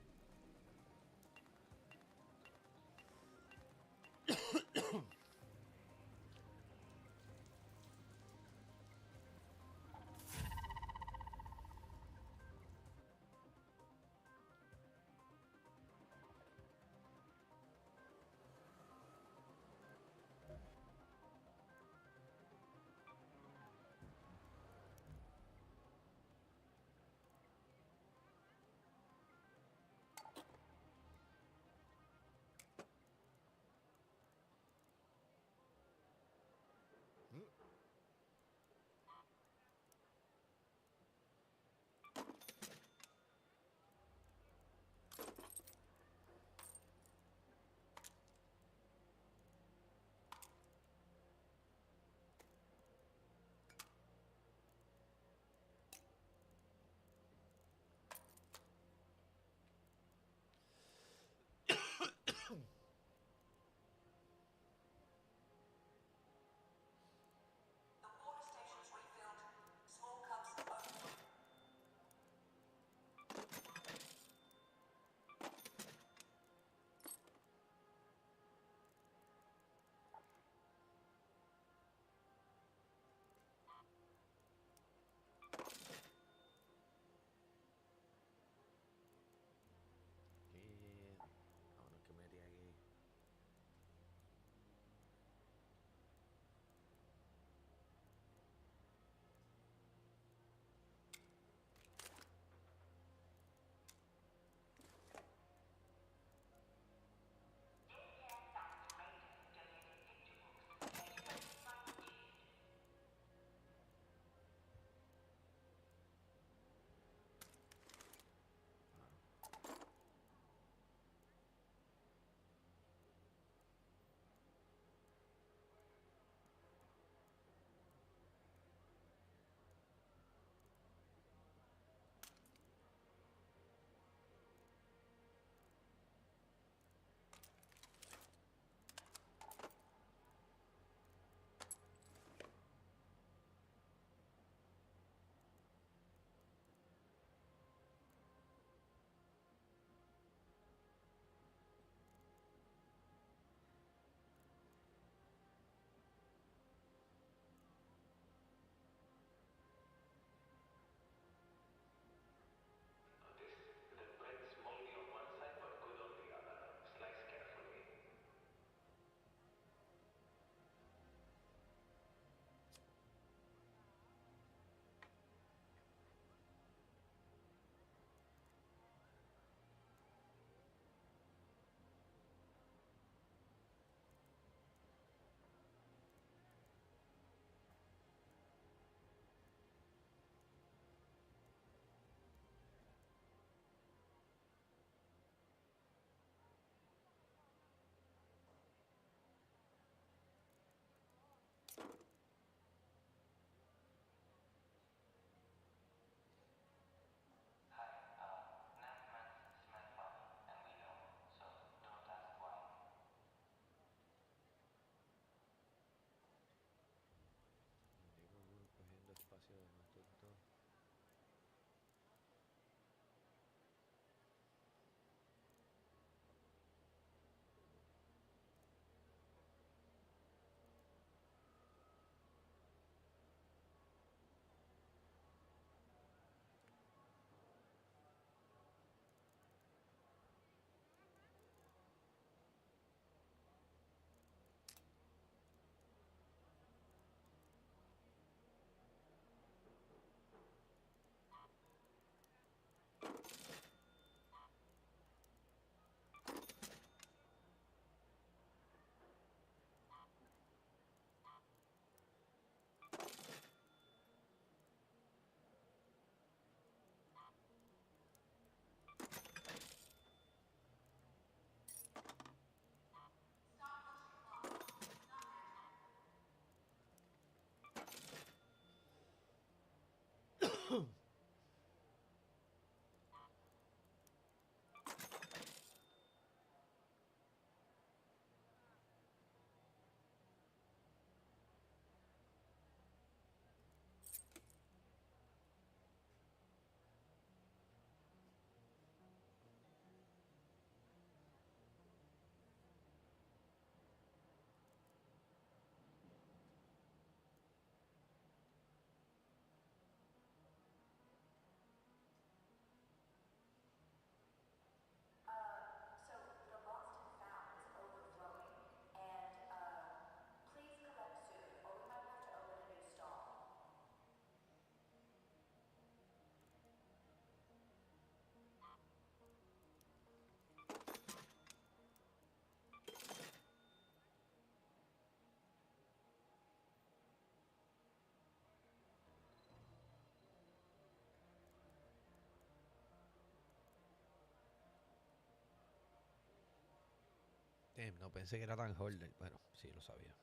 Damn, no pensé que era tan holder. Bueno, sí, lo sabía.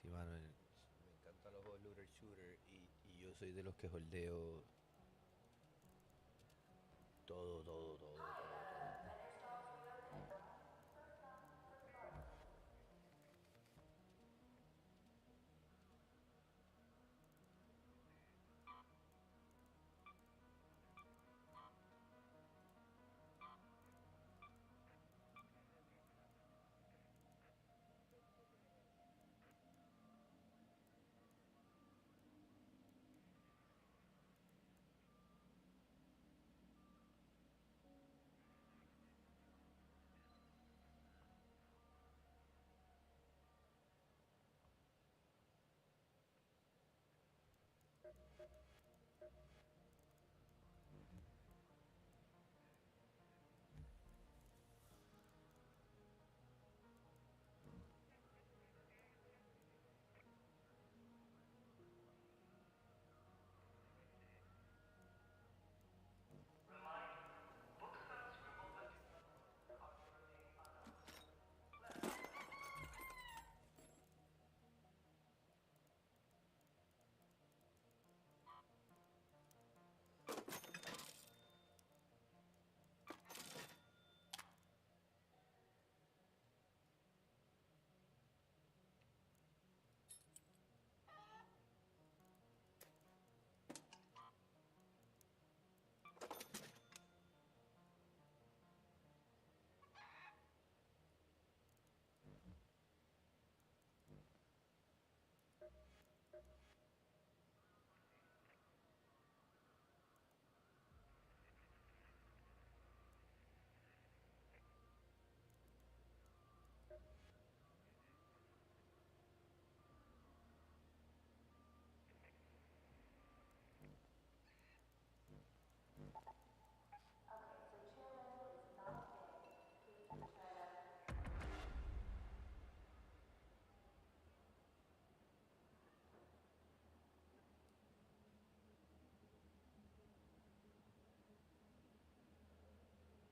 Sí, mano, me encantan los juegos looter shooter y yo soy de los que holdeo todo.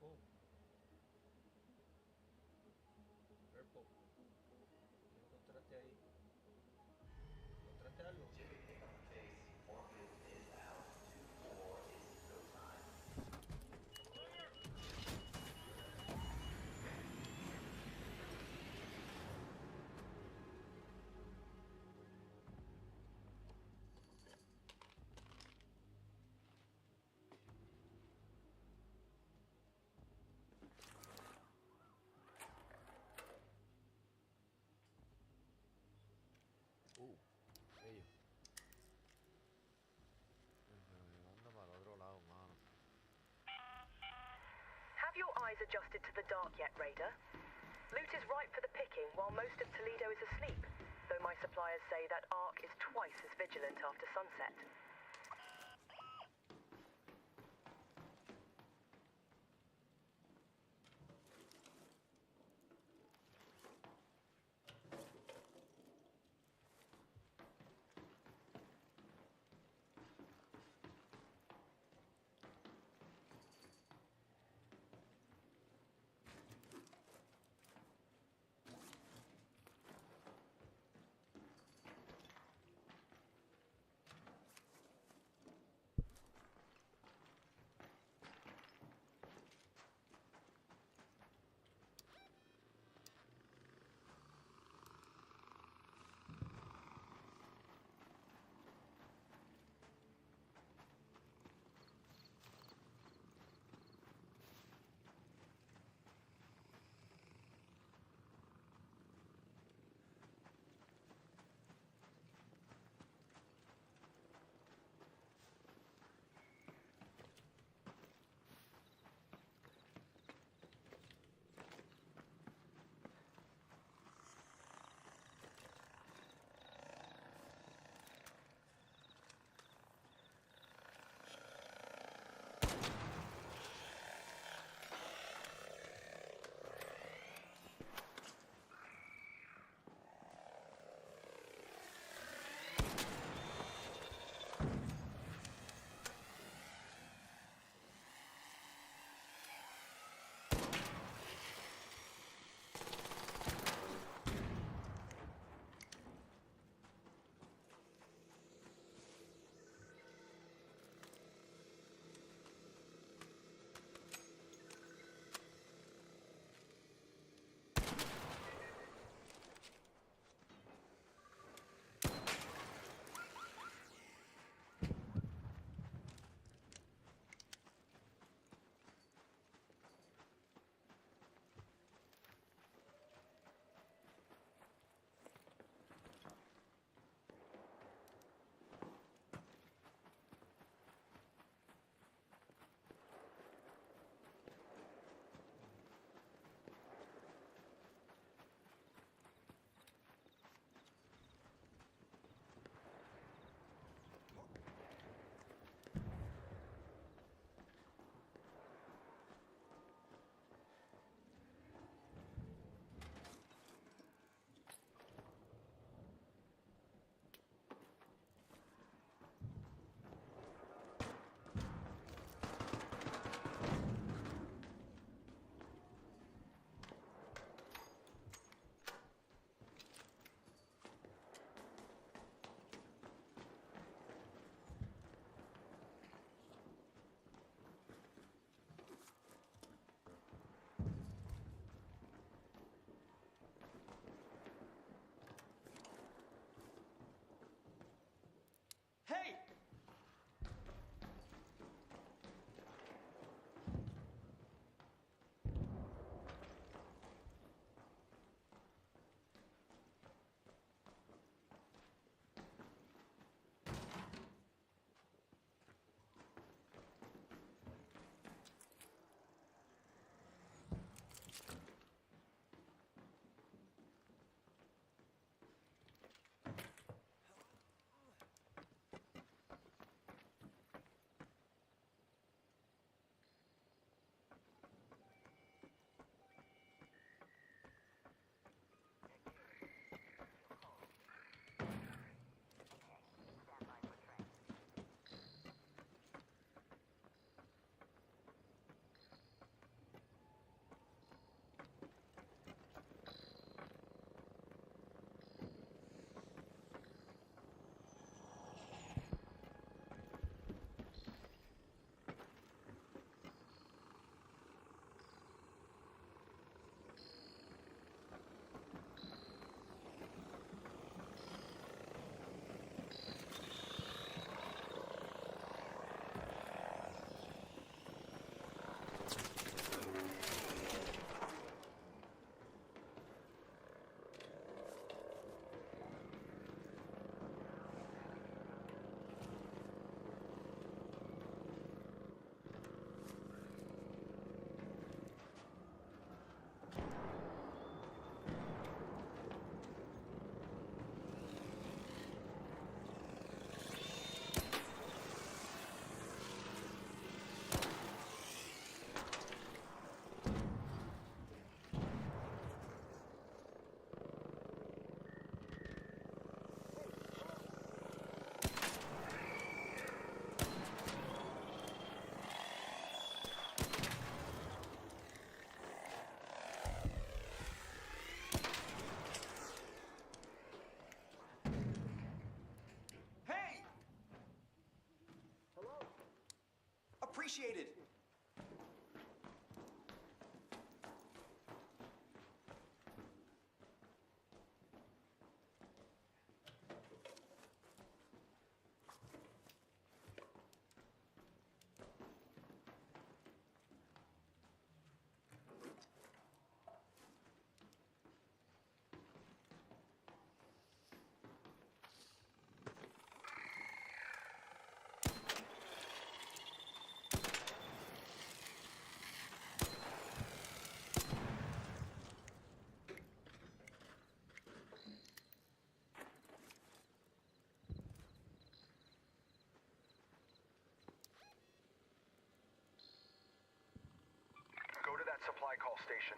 Oh, Purple, ¿qué encontraste ahí? ¿Encontraste algo? Bello. Pero me manda para el otro lado, mano. Have your eyes adjusted to the dark yet, Raider? Loot is ripe for the picking while most of Toledo is asleep, though my suppliers say that ARC is twice as vigilant after sunset. appreciated. Go to that supply call station.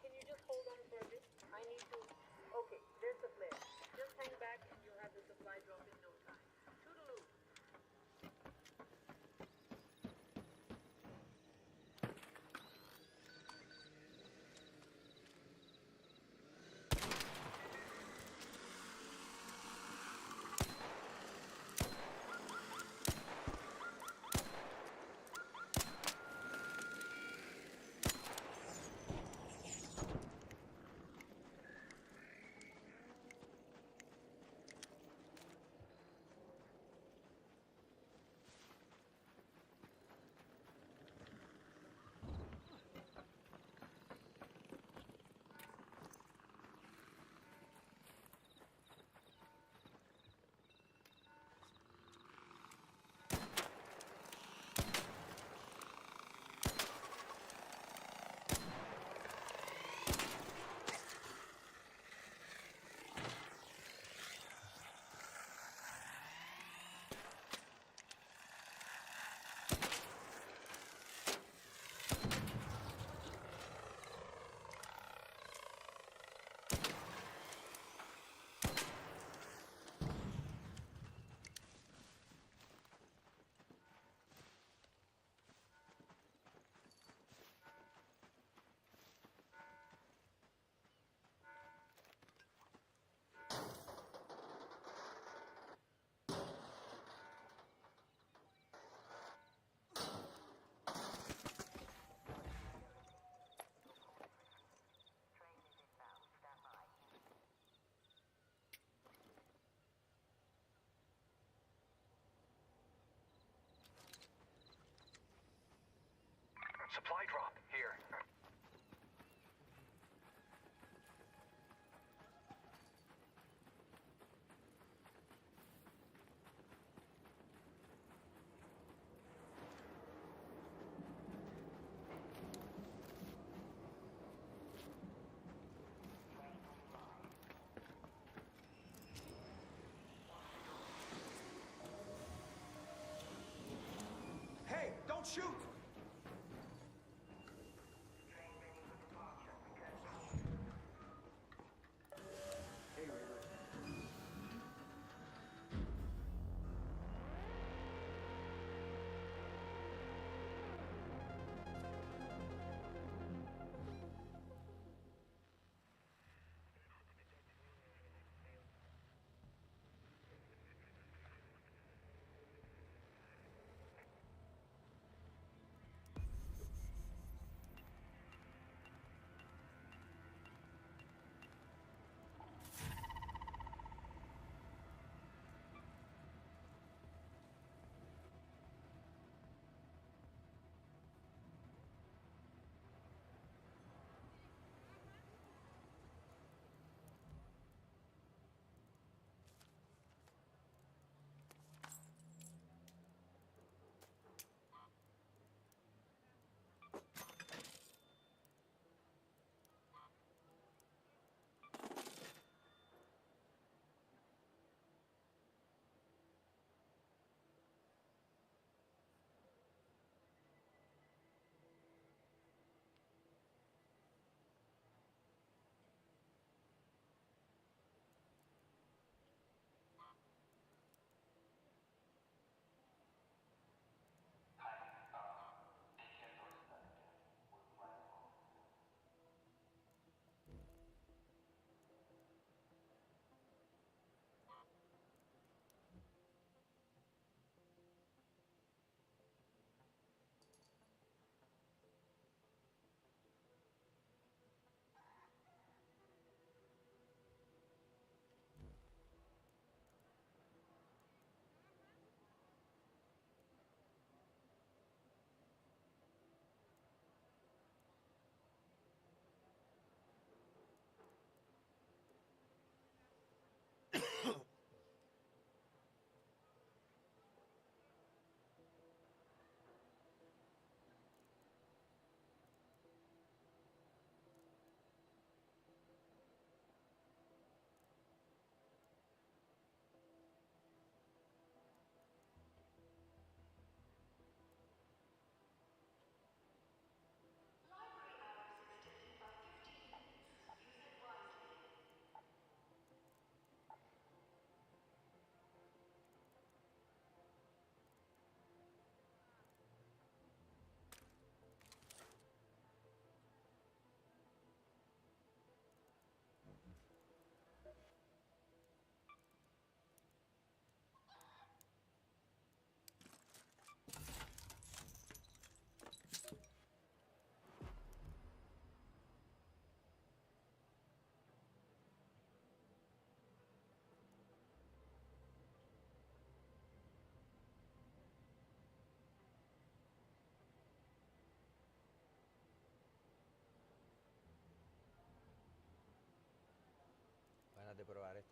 Can you just hold on for a bit? I need to... Okay, there's the flare. Just hang back and you'll have the supply drop in no time. Toodaloo. Supply drop here. Hey, don't shoot!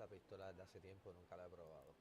esta pistola desde hace tiempo, nunca la he probado.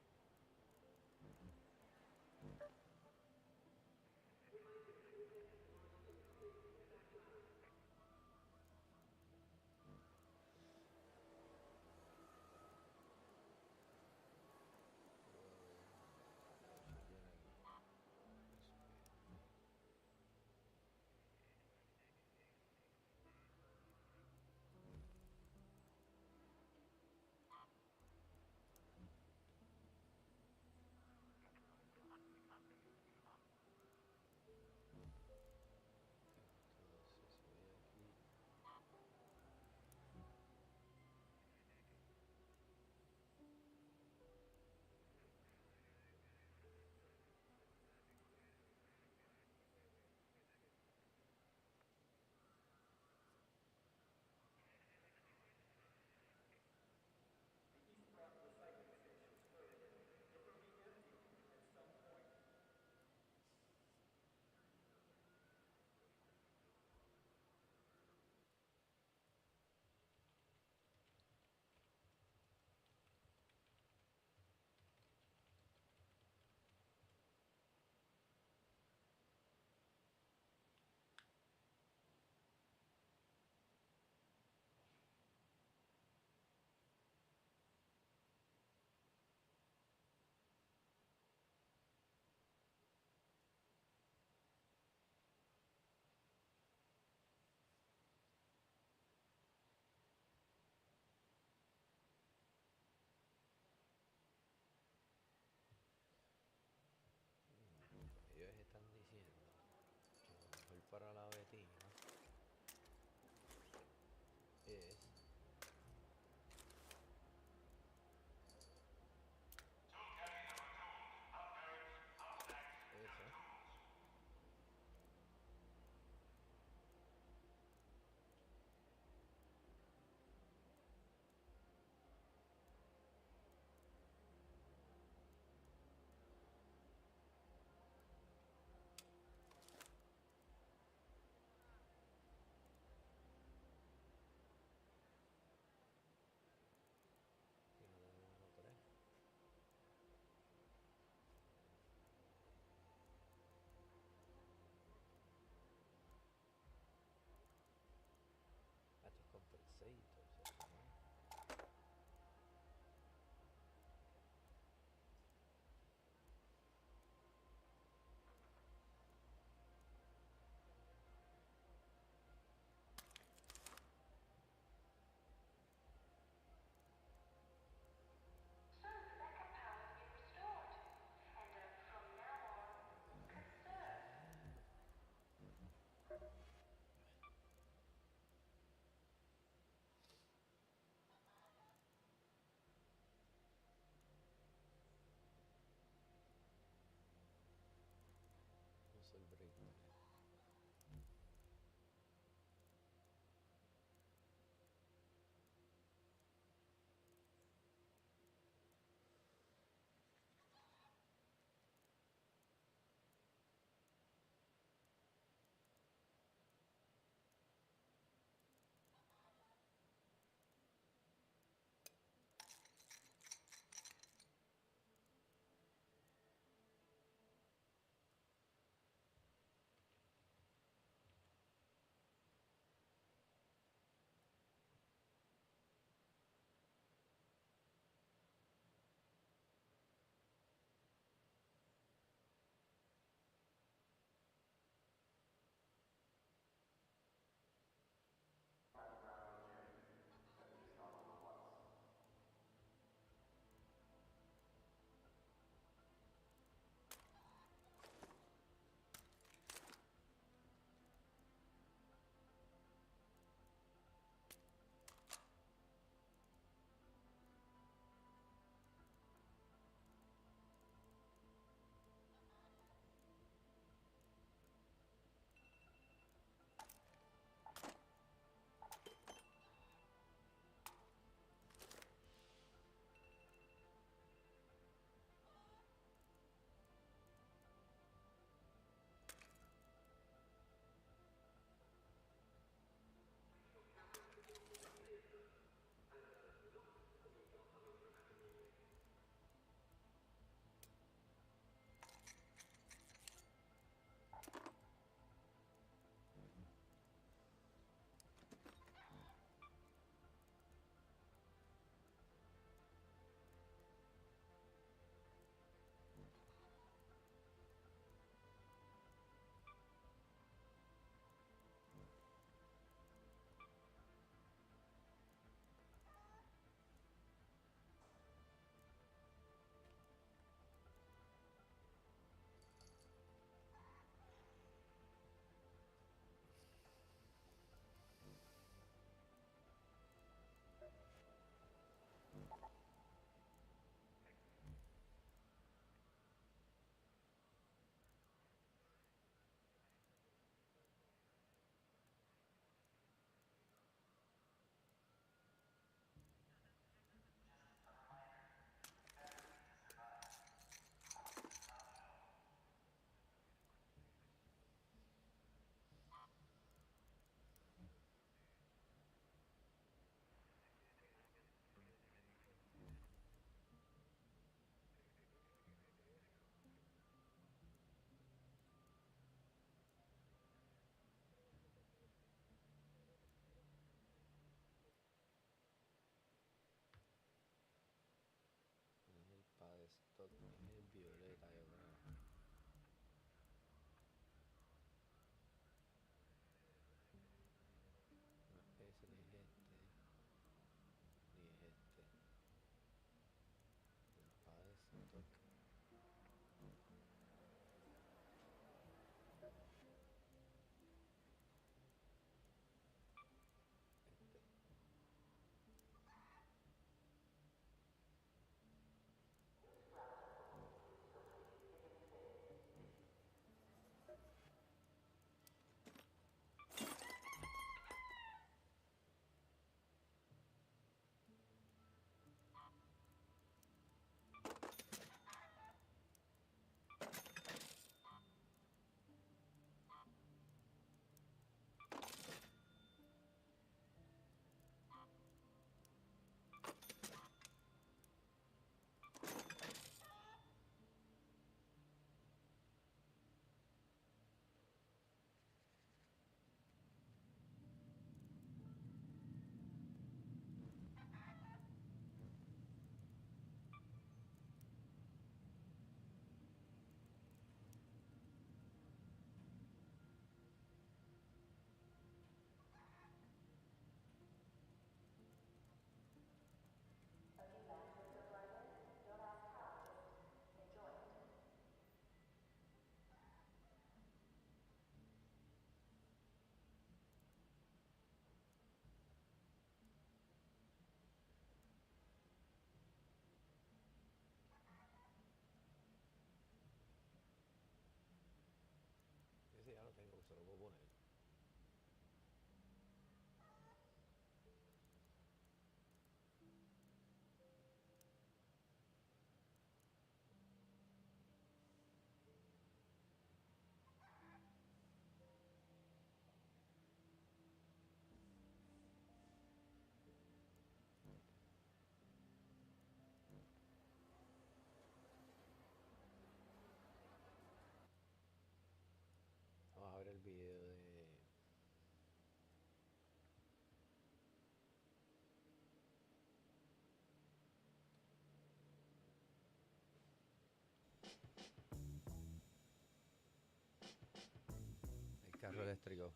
eléctrico.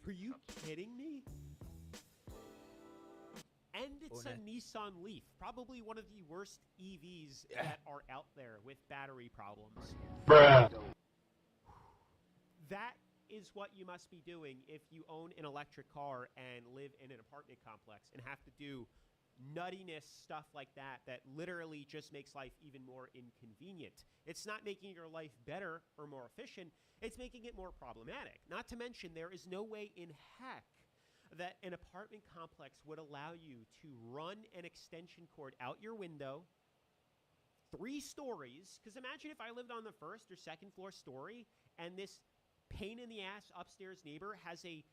Are you kidding me? And it's a Nissan Leaf, probably one of the worst EVs that are out there with battery problems. Bruh. That is what you must be doing if you own an electric car and live in an apartment complex and have to do nuttiness stuff like that that literally just makes life even more inconvenient. It's not making your life better or more efficient, it's making it more problematic. Not to mention, there is no way in heck that an apartment complex would allow you to run an extension cord out your window 3 stories, because imagine if I lived on the first or second floor story and this pain in the ass upstairs neighbor has a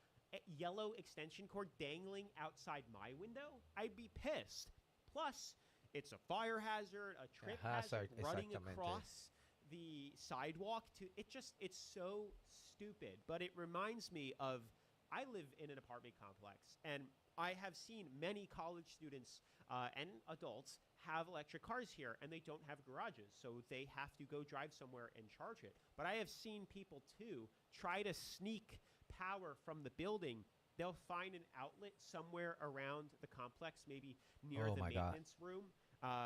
yellow extension cord dangling outside my window. I'd be pissed. Plus, it's a fire hazard, a trip hazard running across the sidewalk. It's so stupid. But it reminds me of, I live in an apartment complex, and I have seen many college students and adults have electric cars here, and they don't have garages, so they have to go drive somewhere and charge it. But I have seen people, too, try to sneak power from the building. They'll find an outlet somewhere around the complex, maybe near the maintenance room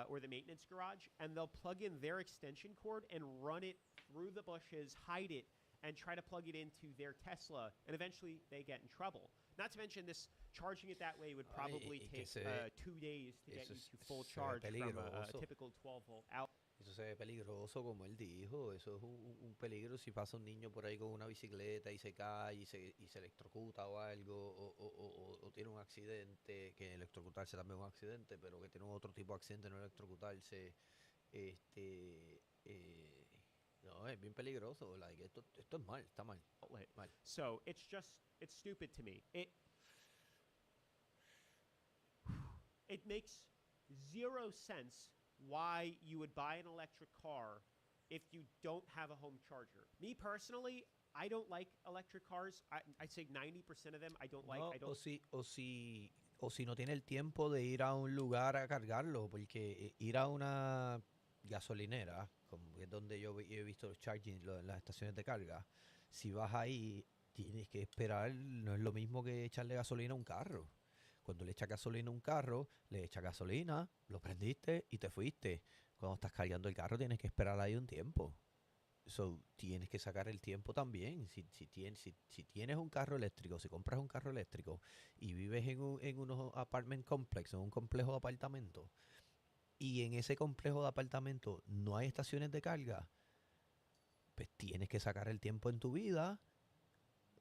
or the maintenance garage, and they'll plug in their extension cord and run it through the bushes, hide it, and try to plug it into their Tesla, and eventually they get in trouble. Not to mention, this charging it that way would probably take 2 days to get you to full charge from a typical 12-volt out. Eso se ve peligroso, como él dijo. Eso es un peligro si pasa un niño por ahí con una bicicleta y se cae y se electrocuta o algo, o tiene un accidente, que electrocutarse también es un accidente, pero que tiene otro tipo de accidente, no electrocutarse. No, es bien peligroso. Like, esto es mal, está mal. Mal. So it's stupid to me. It makes zero sense why you would buy an electric car if you don't have a home charger. Me personally, I don't like electric cars. I'd say 90% of them I don't like. O si no tiene el tiempo de ir a un lugar a cargarlo, porque ir a una gasolinera, como es donde yo he visto los charging, las estaciones de carga, si vas ahí tienes que esperar, no es lo mismo que echarle gasolina a un carro. Cuando le echas gasolina a un carro, le echas gasolina, lo prendiste y te fuiste. Cuando estás cargando el carro tienes que esperar ahí un tiempo. So, tienes que sacar el tiempo también. Si tienes un carro eléctrico, si compras un carro eléctrico y vives en unos apartment complex, en un complejo de apartamentos, y en ese complejo de apartamentos no hay estaciones de carga, pues tienes que sacar el tiempo en tu vida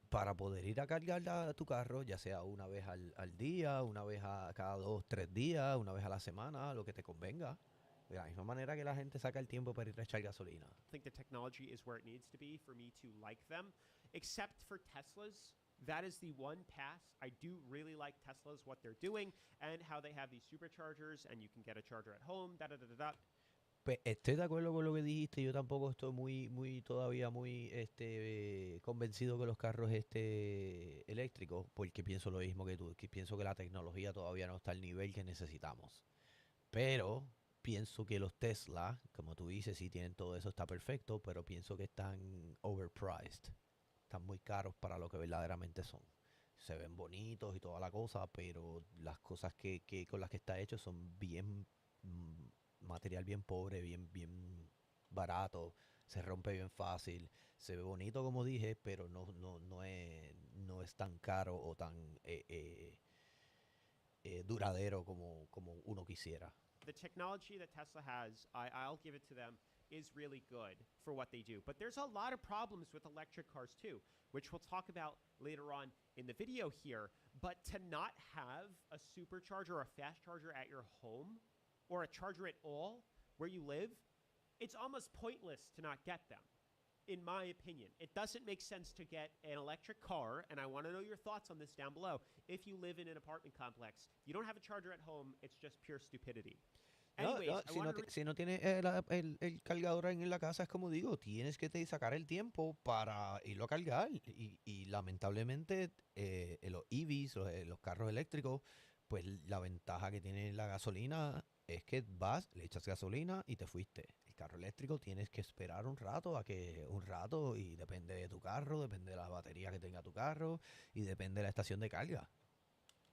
para poder ir a cargar a tu carro, ya sea una vez al día, una vez a cada 2, 3 días, una vez a la semana, lo que te convenga. De la misma manera que la gente saca el tiempo para ir a echar gasolina. I think the technology is where it needs to be for me to like them. Except for Teslas, that is the one pass. I do really like Teslas, what they're doing, and how they have these superchargers, and you can get a charger at home, da-da-da-da-da. Pues estoy de acuerdo con lo que dijiste. Yo tampoco estoy todavía muy convencido que los carros eléctricos, porque pienso lo mismo que tú, que pienso que la tecnología todavía no está al nivel que necesitamos. Pero pienso que los Tesla, como tú dices, sí tienen todo eso, está perfecto, pero pienso que están overpriced. Están muy caros para lo que verdaderamente son. Se ven bonitos y toda la cosa, pero las cosas que con las que está hecho son bien material bien pobre, bien barato, se rompe bien fácil, se ve bonito como dije, pero no es tan caro o tan duradero como uno quisiera. The technology that Tesla has, I'll give it to them, is really good for what they do. But there's a lot of problems with electric cars too, which we'll talk about later on in the video here. But to not have a supercharger or a fast charger at your home, or a charger at all where you live, it's almost pointless to not get them, in my opinion. It doesn't make sense to get an electric car, and I want to know your thoughts on this down below. If you live in an apartment complex, you don't have a charger at home, it's just pure stupidity. Anyways, si no tienes el cargador en la casa, es como digo, tienes que sacar el tiempo para irlo a cargar. Y lamentablemente los EVs, los carros eléctricos, pues la ventaja que tiene la gasolina es que vas, le echas gasolina y te fuiste. carro eléctrico tienes que esperar un rato y depende de tu carro, depende de la batería que tenga tu carro y depende de la estación de carga.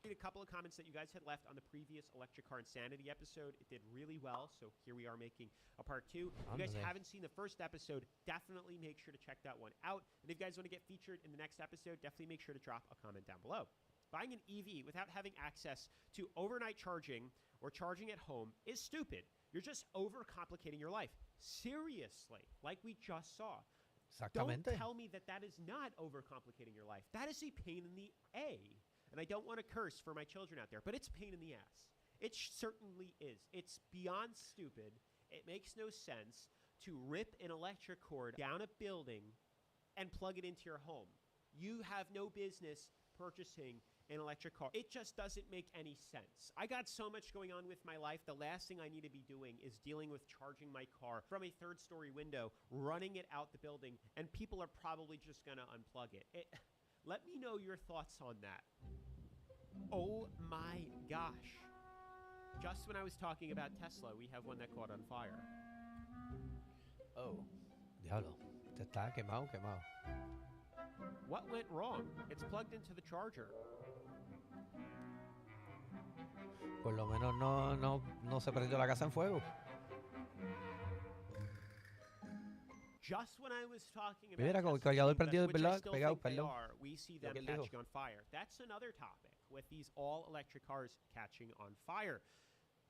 A couple of comments that you guys had left on the previous Electric Car Insanity episode. It did really well, so here we are making a part 2. If you guys haven't seen the first episode, definitely make sure to check that one out. And if you guys want to get featured in the next episode, definitely make sure to drop a comment down below. Buying an EV without having access to overnight charging or charging at home is stupid. You're just overcomplicating your life. Seriously, like we just saw. Don't tell me that that is not overcomplicating your life. That is a pain in the A. And I don't want to curse for my children out there, but it's a pain in the ass. It certainly is. It's beyond stupid. It makes no sense to rip an electric cord down a building and plug it into your home. You have no business purchasing an electric car. It just doesn't make any sense. I got so much going on with my life. The last thing I need to be doing is dealing with charging my car from a third-story window, running it out the building, and people are probably just going to unplug it. Let me know your thoughts on that. Oh my gosh. Just when I was talking about Tesla, we have one that caught on fire. Oh, diablo. Este está quemado. What went wrong? It's plugged into the charger. Por lo menos no se prendió la casa en fuego. Just when I was talking about Mira, con el cargador prendido, ¿verdad? Pegado, perdón. We see them catching on fire. That's another topic with these all-electric cars catching on fire.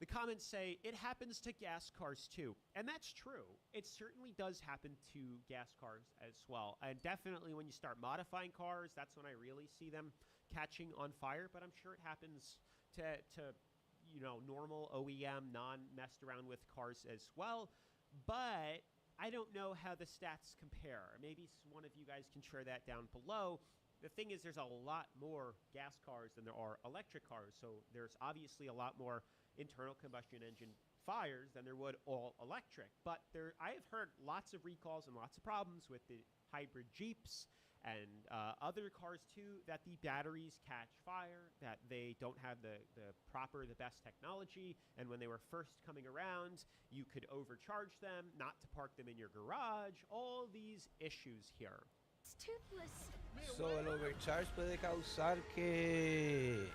The comments say it happens to gas cars too, and that's true. It certainly does happen to gas cars as well, and definitely when you start modifying cars, that's when I really see them catching on fire. But I'm sure it happens to normal OEM, non-messed around with cars as well. But I don't know how the stats compare. Maybe one of you guys can share that down below. The thing is, there's a lot more gas cars than there are electric cars, so there's obviously a lot more internal combustion engine fires than there would all electric. But I have heard lots of recalls and lots of problems with the hybrid Jeeps and other cars too, that the batteries catch fire, that they don't have the best technology, and when they were first coming around, you could overcharge them, not to park them in your garage, all these issues here. It's toothless. So, el overcharge puede causar que...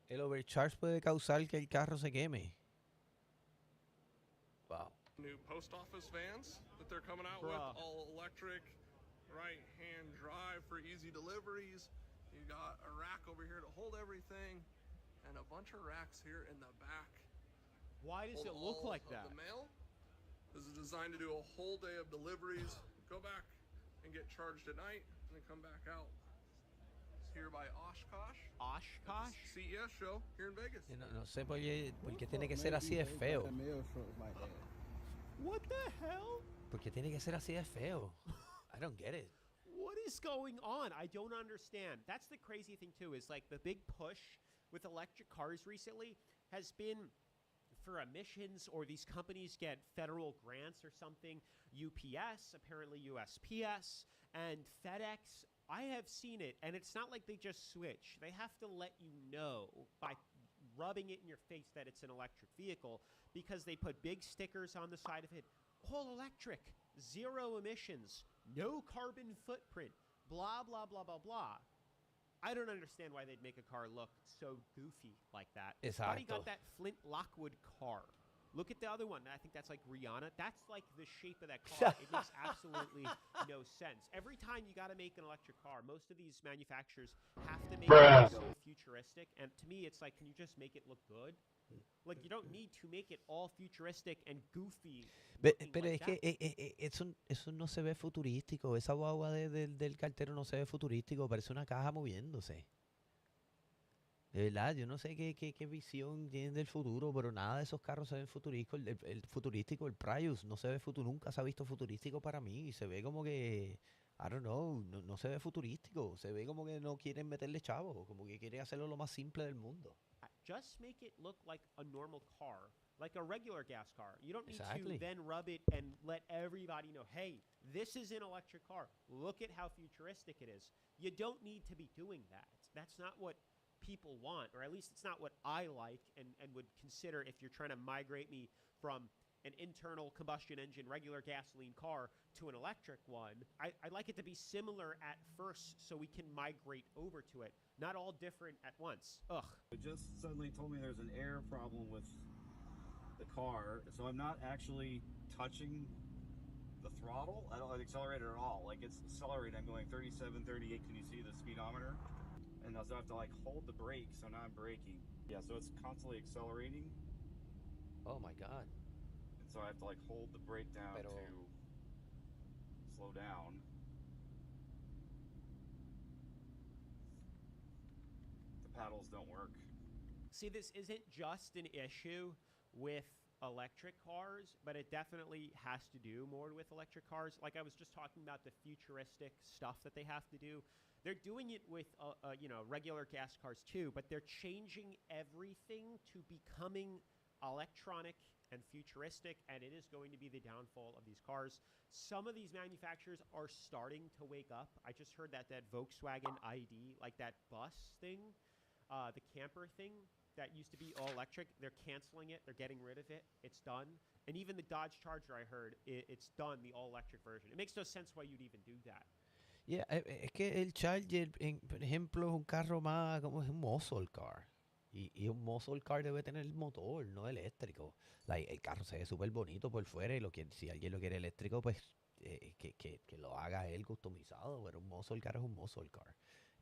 El overcharge puede causar que el carro se queme. Wow. New post office vans that they're coming out with, all electric, right-hand drive for easy deliveries. You got a rack over here to hold everything, and a bunch of racks here in the back. Why does it look like that? The mail. This is designed to do a whole day of deliveries. Go back and get charged at night, and then come back out. It's here by Oshkosh. Oshkosh? CES show here in Vegas. No sé por qué tiene que ser así de feo. What the hell? ¿Por qué tiene que ser así de feo? I don't get it. What is going on? I don't understand. That's the crazy thing too, is like the big push with electric cars recently has been for emissions, or these companies get federal grants or something. UPS, apparently USPS, and FedEx. I have seen it, and it's not like they just switch. They have to let you know by rubbing it in your face that it's an electric vehicle, because they put big stickers on the side of it. All electric, 0 emissions, no carbon footprint, blah, blah, blah, blah, blah. I don't understand why they'd make a car look so goofy like that. Somebody got that Flint Lockwood car. Look at the other one. I think that's like Rihanna. That's like the shape of that car. It makes absolutely no sense. Every time you got to make an electric car, most of these manufacturers have to make it so futuristic. And to me, it's like, can you just make it look good? Like, you don't need to make it all futuristic and goofy. Pero es que eso no se ve futurístico. Esa guagua del cartero no se ve futurístico. Parece una caja moviéndose. De verdad, yo no sé qué visión tienen del futuro, pero nada de esos carros se ven futurísticos. El futurístico, el Prius, no se ve nunca se ha visto futurístico para mí. Se ve como que, I don't know, no se ve futurístico. Se ve como que no quieren meterle chavo, como que quieren hacerlo lo más simple del mundo. Just make it look like a normal car, like a regular gas car. You don't need Exactly. to then rub it and let everybody know, hey, this is an electric car. Look at how futuristic it is. You don't need to be doing that. That's not what people want, or at least it's not what I like and would consider if you're trying to migrate me from an internal combustion engine, regular gasoline car to an electric one. I'd like it to be similar at first so we can migrate over to it, not all different at once. Ugh. It just suddenly told me there's an air problem with the car, so I'm not actually touching the throttle. I don't accelerate at all. Like, it's accelerating. I'm going 37, 38. Can you see the speedometer? And so I have to like hold the brake, so now I'm braking. Yeah, so it's constantly accelerating. Oh my god. And so I have to like hold the brake down to slow down. The paddles don't work. See, this isn't just an issue with electric cars, but it definitely has to do more with electric cars. Like I was just talking about the futuristic stuff that they have to do. They're doing it with, regular gas cars too, but they're changing everything to becoming electronic and futuristic, and it is going to be the downfall of these cars. Some of these manufacturers are starting to wake up. I just heard that Volkswagen ID, like that bus thing, the camper thing that used to be all electric, they're canceling it. They're getting rid of it. It's done. And even the Dodge Charger, I heard, it's done, the all electric version. It makes no sense why you'd even do that. Yeah, es que el Charger, por ejemplo, es un carro más como es un muscle car. Y un muscle car debe tener el motor, no eléctrico. Like, el carro se ve súper bonito por fuera y si alguien lo quiere eléctrico, pues que lo haga él customizado. Pero un muscle car es un muscle car.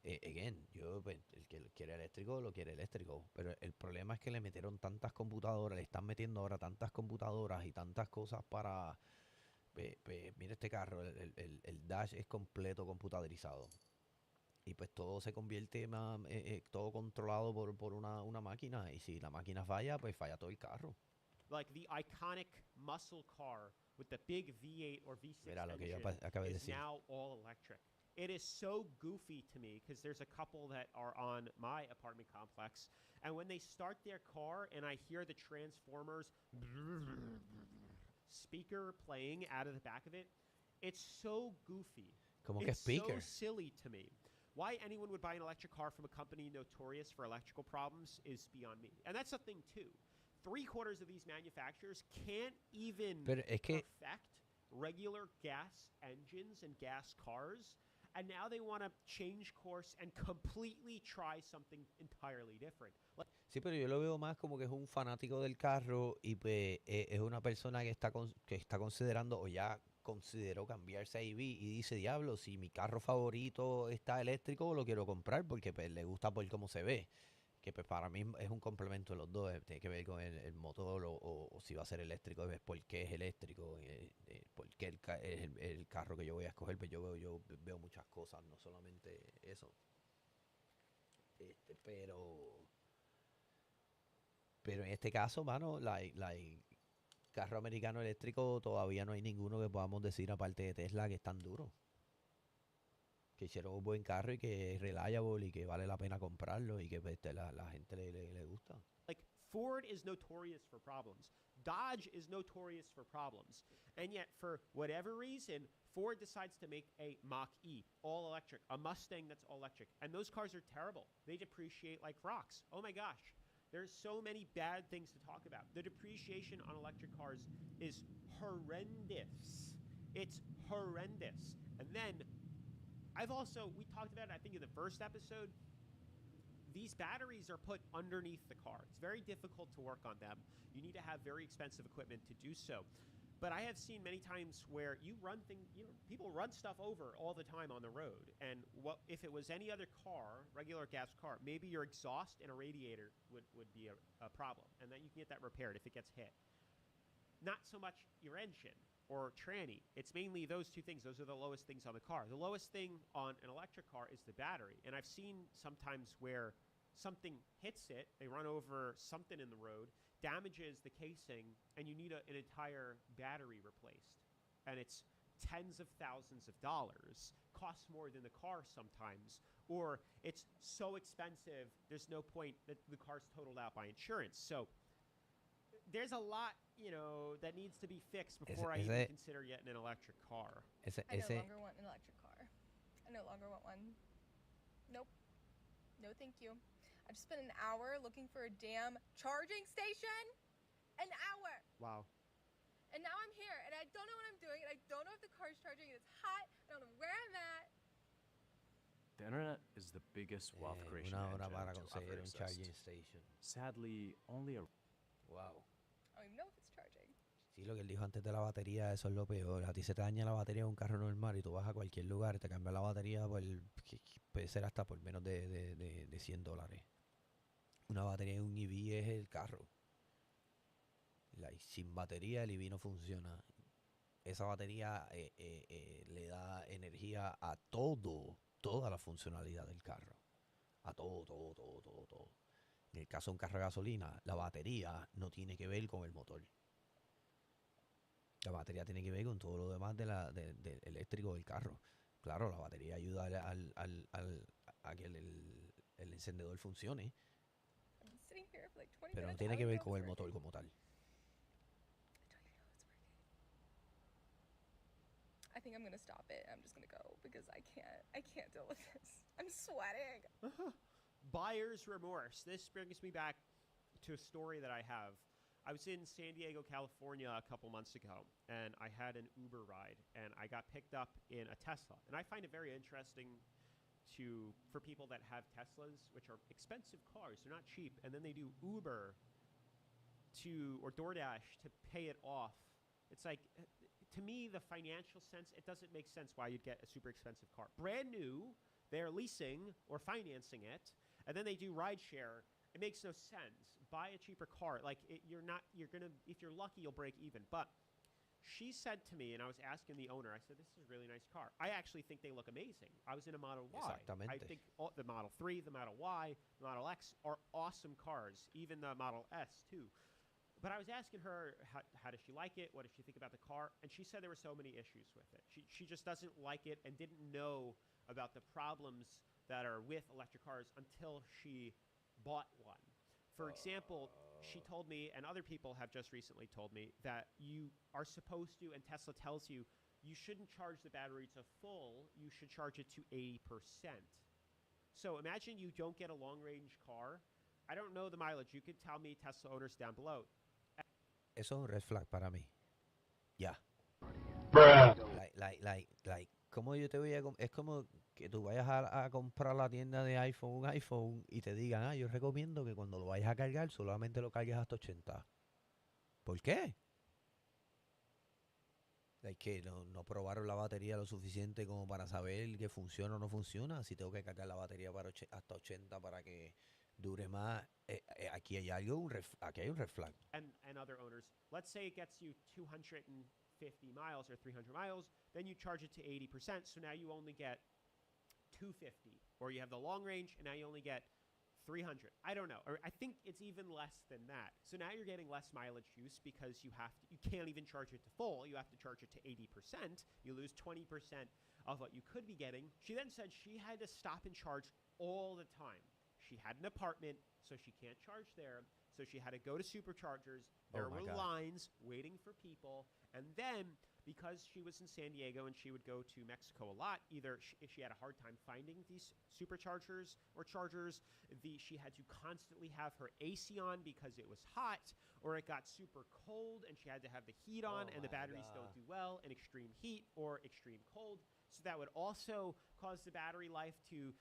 Again, pues, el que lo quiere eléctrico, lo quiere eléctrico. Pero el problema es que le metieron tantas computadoras, le están metiendo ahora tantas computadoras y tantas cosas para... mira este carro, el dash es completo computadorizado. Y pues todo se convierte más, todo controlado por una máquina. Y si la máquina falla, pues falla todo el carro. Like the iconic muscle car with the big V8 or V6 Mira lo que yo engine acabé de is decir. now all electric. It is so goofy to me because there's a couple that are on my apartment complex, and when they start their car and I hear the Transformers speaker playing out of the back of it, it's so goofy. Como que it's speaker? so silly to me. Why anyone would buy an electric car from a company notorious for electrical problems is beyond me. And that's the thing, too. 3/4 of these manufacturers can't even perfect regular gas engines and gas cars, and now they want to change course and completely try something entirely different. Sí, pero yo lo veo más como que es un fanático del carro y pues es una persona que está considerando o ya consideró cambiarse a EV y dice, diablo, si mi carro favorito está eléctrico, lo quiero comprar porque pues, le gusta por cómo se ve. Que pues para mí es un complemento de los dos, tiene que ver con el motor o si va a ser eléctrico, es por qué es eléctrico, por qué es el carro que yo voy a escoger. Pues yo veo muchas cosas, no solamente eso. Pero en este caso, mano, carro americano eléctrico todavía no hay ninguno que podamos decir, aparte de Tesla, que es tan duro. Que hicieron un buen carro y que es reliable y que vale la pena comprarlo y que pues, la gente le gusta. Like, Ford is notorious for problems. Dodge is notorious for problems. And yet, for whatever reason, Ford decides to make a Mach-E, all electric, a Mustang that's all electric. And those cars are terrible. They depreciate like rocks. Oh my gosh. There's so many bad things to talk about. The depreciation on electric cars is horrendous. It's horrendous. And then, we talked about it, I think, in the first episode. These batteries are put underneath the car. It's very difficult to work on them. You need to have very expensive equipment to do so. But I have seen many times where people run stuff over all the time on the road. And if it was any other car, regular gas car, maybe your exhaust and a radiator would be a problem. And then you can get that repaired if it gets hit. Not so much your engine or tranny. It's mainly those two things. Those are the lowest things on the car. The lowest thing on an electric car is the battery. And I've seen sometimes where something hits it, they run over something in the road, damages the casing, and you need an entire battery replaced. And it's tens of thousands of dollars, costs more than the car sometimes, or it's so expensive, there's no point that the car's totaled out by insurance. So there's a lot, that needs to be fixed before I even consider getting an electric car. I no longer want an electric car. I no longer want one. Nope. No, thank you. I just spent an hour looking for a damn charging station. An hour. Wow. And now I'm here, and I don't know what I'm doing, and I don't know if the car's charging, and it's hot. I don't know where I'm at. The internet is the biggest wealth creation Una hora engine para to conseguir ever un exist. charging station. Sadly, only a... Wow. I don't even know if it's charging. Sí, lo que él dijo antes de la batería, eso es lo peor. A ti se te daña la batería de un carro normal y tú vas a cualquier lugar y te cambia la batería puede ser hasta por menos de $100. Una batería de un EV es el carro. Sin batería el EV no funciona. Esa batería le da energía a toda la funcionalidad del carro. A todo. En el caso de un carro de gasolina, la batería no tiene que ver con el motor. La batería tiene que ver con todo lo demás del eléctrico del carro. Claro, la batería ayuda a que el encendedor funcione. Pero no tiene que ver con el motor como tal. I think I'm gonna stop it. I'm just gonna go because I can't deal with this. I'm sweating. Buyer's remorse. This brings me back to a story that I have. I was in San Diego, California a couple months ago, and I had an Uber ride, and I got picked up in a Tesla. And I find it very interesting for people that have Teslas, which are expensive cars. They're not cheap, and then they do Uber or DoorDash to pay it off. It's like, to me, the financial sense, it doesn't make sense why you'd get a super expensive car. Brand new, they're leasing or financing it, and then they do rideshare. It makes no sense. Buy a cheaper car. Like, if you're lucky, you'll break even. But she said to me, and I was asking the owner, I said, this is a really nice car. I actually think they look amazing. I was in a Model Y. Exactamente. I think the Model 3, the Model Y, the Model X are awesome cars. Even the Model S, too. But I was asking her, how does she like it? What does she think about the car? And she said there were so many issues with it. She just doesn't like it and didn't know about the problems that are with electric cars until she bought one. For example, she told me, and other people have just recently told me, that you are supposed to, and Tesla tells you, you shouldn't charge the battery to full. You should charge it to 80%. So imagine you don't get a long-range car. I don't know the mileage. You could tell me, Tesla owners down below. Eso es un red flag para mí. Ya. ¿Cómo yo te voy a... Es como que tú vayas a comprar la tienda de un iPhone y te digan, yo recomiendo que cuando lo vayas a cargar solamente lo cargues hasta 80. ¿Por qué? Que no probaron la batería lo suficiente como para saber que funciona o no funciona. Si tengo que cargar la batería hasta 80 para que dure más, aquí hay un red flag. And other owners, let's say it gets you 250 miles or 300 miles, then you charge it to 80%, so now you only get 250. Or you have the long range, and now you only get 300. I don't know. Or I think it's even less than that. So now you're getting less mileage use because you can't even charge it to full. You have to charge it to 80%. You lose 20% of what you could be getting. She then said she had to stop and charge all the time. She had an apartment, so she can't charge there. So she had to go to superchargers. There were lines waiting for people. And then, because she was in San Diego and she would go to Mexico a lot, either if she had a hard time finding these superchargers or chargers, she had to constantly have her AC on because it was hot, or it got super cold and she had to have the heat on, and the batteries don't do well in extreme heat or extreme cold. So that would also cause the battery life to,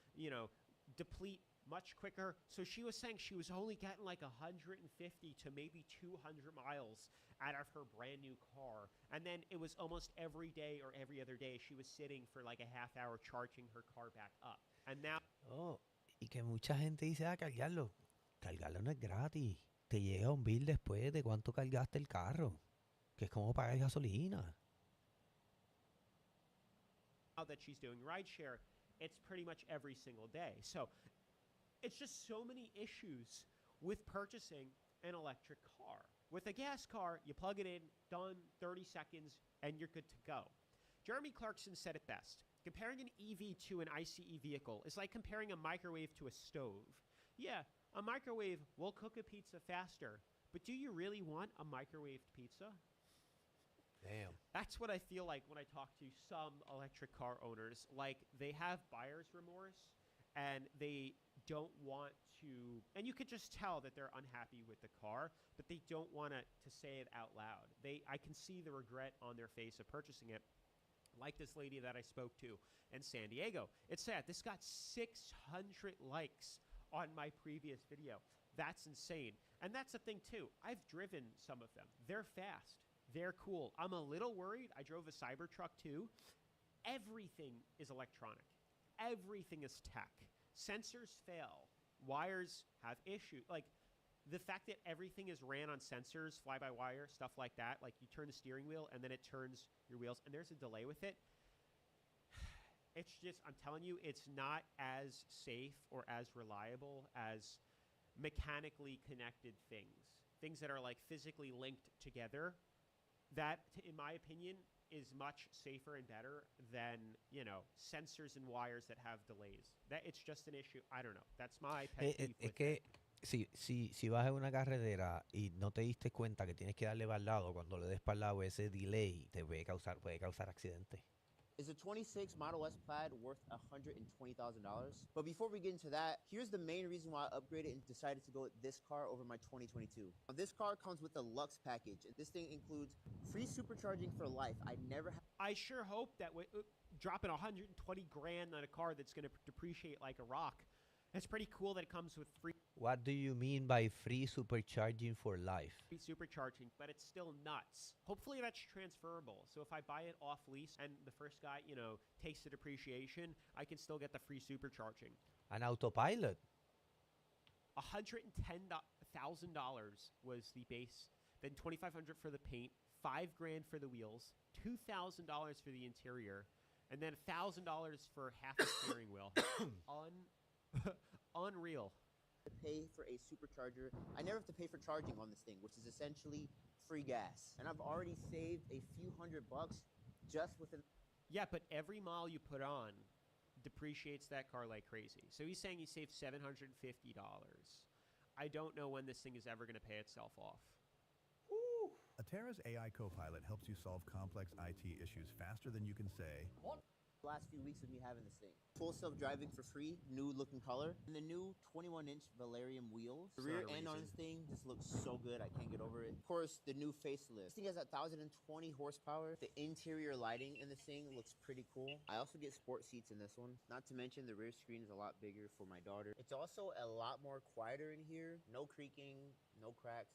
deplete much quicker. So she was saying she was only getting like 150 to maybe 200 miles out of her brand new car. And then it was almost every day or every other day she was sitting for like a half hour charging her car back up. And now... Y que mucha gente dice, cargarlo. Cargarlo no es gratis. Te llega un bill después de cuánto cargaste el carro. Que es como pagar gasolina. Now that she's doing rideshare, it's pretty much every single day. So it's just so many issues with purchasing an electric car. With a gas car, you plug it in, done, 30 seconds, and you're good to go. Jeremy Clarkson said it best. Comparing an EV to an ICE vehicle is like comparing a microwave to a stove. Yeah, a microwave will cook a pizza faster, but do you really want a microwaved pizza? Damn. That's what I feel like when I talk to some electric car owners. Like, they have buyer's remorse, and they don't want to, and you could just tell that they're unhappy with the car, but they don't want to say it out loud. I can see the regret on their face of purchasing it, like this lady that I spoke to in San Diego. It's sad. This got 600 likes on my previous video. That's insane. And that's the thing, too. I've driven some of them. They're fast. They're cool. I'm a little worried. I drove a Cybertruck, too. Everything is electronic. Everything is tech. Sensors fail. Wires have issues. Like, the fact that everything is ran on sensors, fly-by-wire, stuff like that, like you turn the steering wheel and then it turns your wheels, and there's a delay with it. It's just, I'm telling you, it's not as safe or as reliable as mechanically connected things. Things that are like physically linked together. That, in my opinion, is much safer and better than, you know, sensors and wires that have delays. That it's just an issue. I don't know. That's my pet peeve with it. Si vas en una carretera y no te diste cuenta que tienes que darle para el lado, cuando le des para el lado, ese delay te puede causar accidentes. Is a 26 Model S Plaid worth $120,000? But before we get into that, here's the main reason why I upgraded and decided to go with this car over my 2022. Now, this car comes with a Lux package. This thing includes free supercharging for life. I sure hope that dropping 120 grand on a car that's going to depreciate like a rock. It's pretty cool that it comes with free. What do you mean by free supercharging for life? Free supercharging, but it's still nuts. Hopefully that's transferable. So if I buy it off lease and the first guy, you know, takes the depreciation, I can still get the free supercharging. An autopilot. $110,000 was the base, then $2,500 for the paint, $5,000 for the wheels, $2,000 for the interior, and then $1,000 for half the steering wheel. Unreal. To pay for a supercharger. I never have to pay for charging on this thing, which is essentially free gas. And I've already saved a few $100 just within. Yeah, but every mile you put on depreciates that car like crazy. So he's saying he saved $750. I don't know when this thing is ever going to pay itself off. Atera's AI Copilot helps you solve complex IT issues faster than you can say. Last few weeks of me having this thing. Full self-driving for free, new looking color, and the new 21-inch Valerium wheels. The rear end on this thing just looks so good, I can't get over it. Of course, the new facelift. This thing has 1,020 horsepower. The interior lighting in this thing looks pretty cool. I also get sport seats in this one. Not to mention the rear screen is a lot bigger for my daughter. It's also a lot more quieter in here. No creaking, no cracks.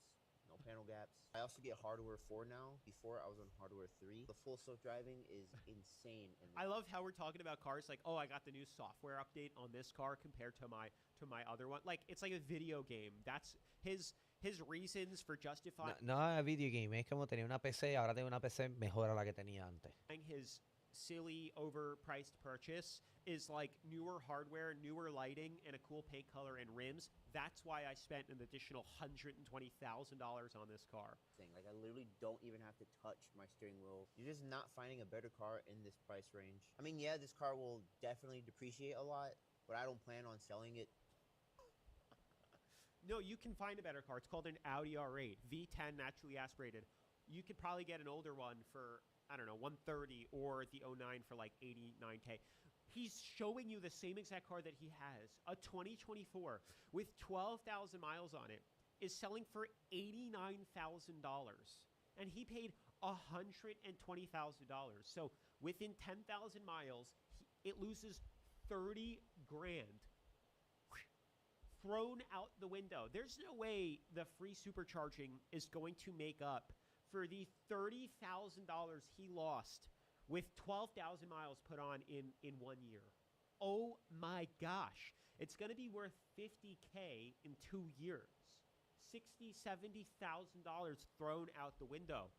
No panel gaps. I also get hardware 4 now. Before, I was on hardware 3. The full self-driving is insane. I love how we're talking about cars like, oh, I got the new software update on this car compared to my other one. Like, it's like a video game. That's his reasons for justifying. No es video game, es como tenía una PC, ahora tengo una PC mejor a la que tenía antes. His silly overpriced purchase is like newer hardware, newer lighting, and a cool paint color and rims. That's why I spent an additional $120,000 on this car. Like, I literally don't even have to touch my steering wheel. You're just not finding a better car in this price range. I mean, yeah, this car will definitely depreciate a lot, but I don't plan on selling it. No, you can find a better car. It's called an Audi R8, V10 naturally aspirated. You could probably get an older one for, I don't know, 130, or the 09 for like 89K. He's showing you the same exact car that he has. A 2024 with 12,000 miles on it is selling for $89,000. And he paid $120,000. So within 10,000 miles, it loses 30 grand. Thrown out the window. There's no way the free supercharging is going to make up for the $30,000 he lost with 12,000 miles put on in 1 year. Oh my gosh. It's going to be worth $50K in 2 years. $60,000, $70,000 thrown out the window.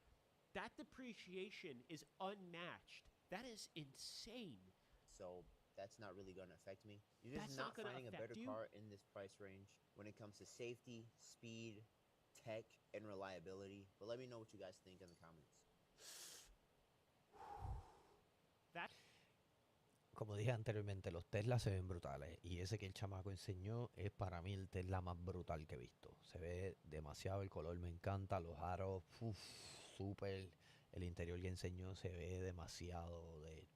That depreciation is unmatched. That is insane. So that's not really going to affect me. You're just not finding a better car in this price range when it comes to safety, speed, tech, and reliability. But let me know what you guys think in the comments. Como dije anteriormente, los Tesla se ven brutales. Y ese que el chamaco enseñó es para mí el Tesla más brutal que he visto. Se ve demasiado, el color me encanta, los aros, súper. El interior que enseñó se ve demasiado,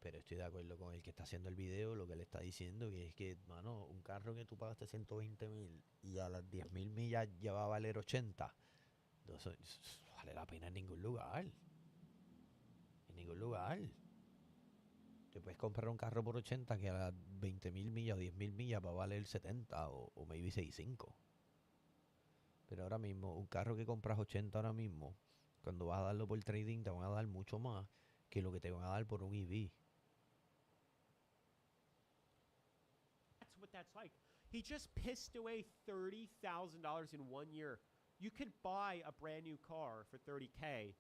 pero estoy de acuerdo con el que está haciendo el video, lo que le está diciendo, que es que, mano, un carro que tú pagaste 120.000 y a las 10.000 millas ya va a valer 80, eso vale la pena en ningún lugar. En ningún lugar. Te puedes comprar un carro por 80 que a las 20.000 millas o 10.000 millas va a valer 70 o maybe 65. Pero ahora mismo, un carro que compras 80 ahora mismo, cuando vas a darlo por trading, te van a dar mucho más que lo que te van a dar por un EV. That's what that's like. He just pissed away $30,000 in 1 year. You could buy a brand new car for $30K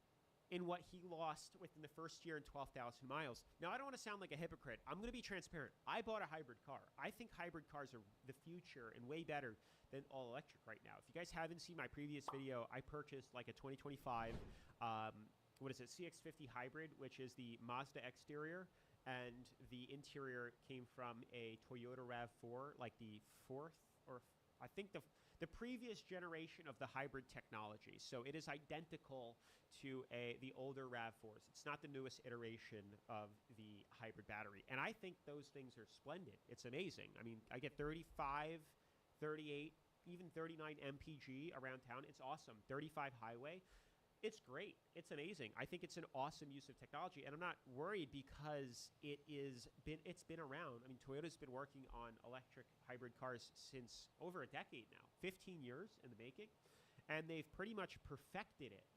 in what he lost within the first year in 12,000 miles. Now, I don't want to sound like a hypocrite. I'm going to be transparent. I bought a hybrid car. I think hybrid cars are the future and way better than all electric right now. If you guys haven't seen my previous video, I purchased like a 2025, CX-50 hybrid, which is the Mazda exterior, and the interior came from a Toyota RAV4, like the fourth, or I think the previous generation of the hybrid technology. So it is identical to the older RAV4s. It's not the newest iteration of the hybrid battery. And I think those things are splendid. It's amazing. I mean, I get 35, 38, even 39 MPG around town. It's awesome. 35 highway. It's great. It's amazing. I think it's an awesome use of technology, and I'm not worried because it's been around. I mean, Toyota's been working on electric hybrid cars since over a decade now, 15 years in the making, and they've pretty much perfected it.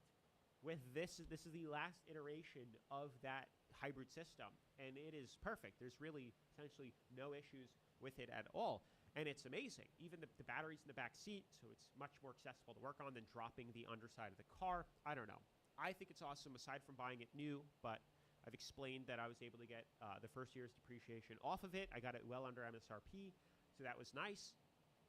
With this is the last iteration of that hybrid system, and it is perfect. There's really essentially no issues with it at all. And it's amazing. Even the batteries in the back seat, so it's much more accessible to work on than dropping the underside of the car. I don't know. I think it's awesome aside from buying it new, but I've explained that I was able to get the first year's depreciation off of it. I got it well under MSRP, so that was nice.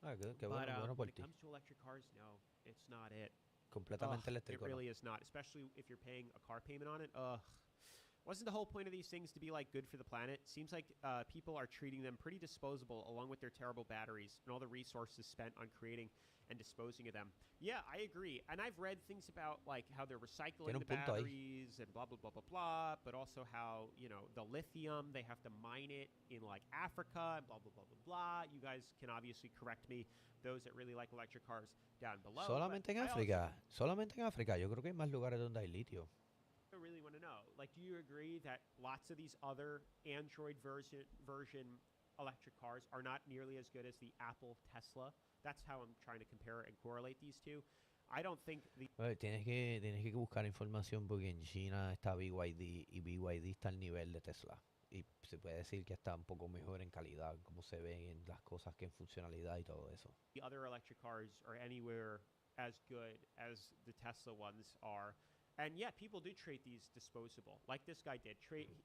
Ah, qué But bueno por when it ti. comes to electric cars, no, it's not it. Completamente eléctrico. It really is not, especially if you're paying a car payment on it. Wasn't the whole point of these things to be like good for the planet? Seems like people are treating them pretty disposable along with their terrible batteries and all the resources spent on creating and disposing of them. Yeah, I agree. And I've read things about like how they're recycling the batteries and blah, blah, blah, blah, blah, but also how, you know, the lithium, they have to mine it in like Africa and blah, blah, blah, blah, blah. You guys can obviously correct me, those that really like electric cars down below. Solamente en África. Solamente en África. Yo creo que hay más lugares donde hay litio. I really want to know, like, do you agree that lots of these other Android version electric cars are not nearly as good as the Apple Tesla? That's how I'm trying to compare and correlate these two. I don't think tienes que buscar información porque en China está BYD y BYD está al nivel de Tesla. Y se puede decir que está un poco mejor en calidad, como se ven en las cosas que en funcionalidad y todo eso. the other electric cars are anywhere as good as the Tesla ones are. And yeah, people do treat these disposable, like this guy did.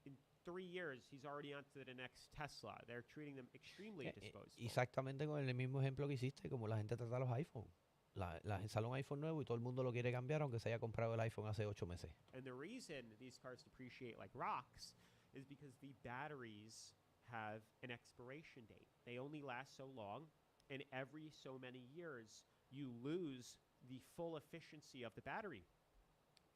In 3 years, he's already on to the next Tesla. They're treating them extremely disposable. Exactamente con el mismo ejemplo que hiciste, como la gente trata los iPhone. Sale un iPhone nuevo y todo el mundo lo quiere cambiar, aunque se haya comprado el iPhone hace 8 meses. And the reason these cars depreciate like rocks is because the batteries have an expiration date. They only last so long, and every so many years, you lose the full efficiency of the battery.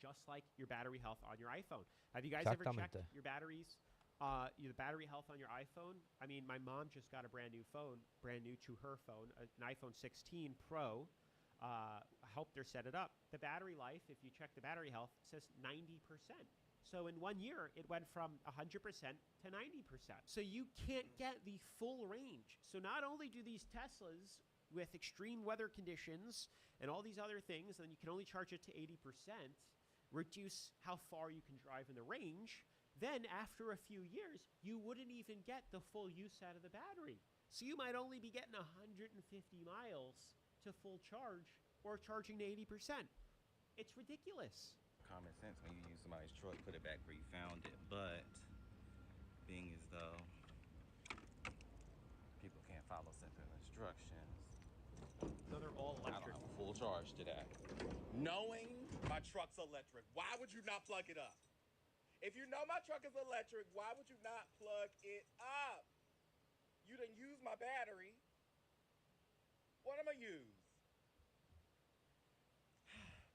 Just like your battery health on your iPhone. Have you guys ever checked your batteries, the battery health on your iPhone? I mean, my mom just got a brand new phone, brand new to her phone, an iPhone 16 Pro. Helped her set it up. The battery life, if you check the battery health, says 90%. So in 1 year, it went from 100% to 90%. So you can't get the full range. So not only do these Teslas with extreme weather conditions and all these other things, and you can only charge it to 80%, reduce how far you can drive in the range, then after a few years, you wouldn't even get the full use out of the battery. So you might only be getting 150 miles to full charge or charging to 80%. It's ridiculous. Common sense when you use somebody's truck, put it back where you found it, but being as though people can't follow simple instructions. So they're all electric. I don't have a full charge to that. Knowing my truck's electric, why would you not plug it up? If you know my truck is electric, why would you not plug it up? You done use my battery. What am I use?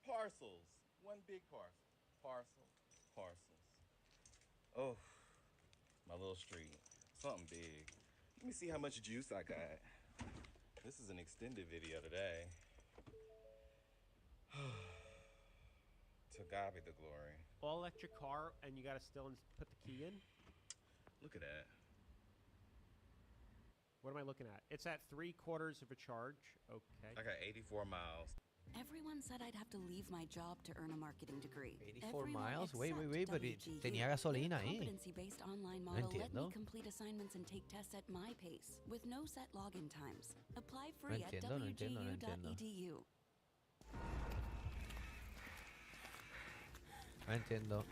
Parcels. One big parcel. Parcel. parcels. Oh, my little street. Something big. Let me see how much juice I got. This is an extended video today. To God be the glory. All electric car, and you gotta still put the key in? Look at that. What am I looking at? It's at 3/4 of a charge. Okay. I got 84 miles. Everyone said I'd have to leave my job to earn a marketing degree. 84 Everyone miles? Wait, except pero WGU. tenía gasolina Their ahí. competency-based online No model let me entiendo. complete assignments and take tests at my pace, with no set login times. Apply No free at entiendo, no entiendo, no entiendo. wgu.edu. No entiendo.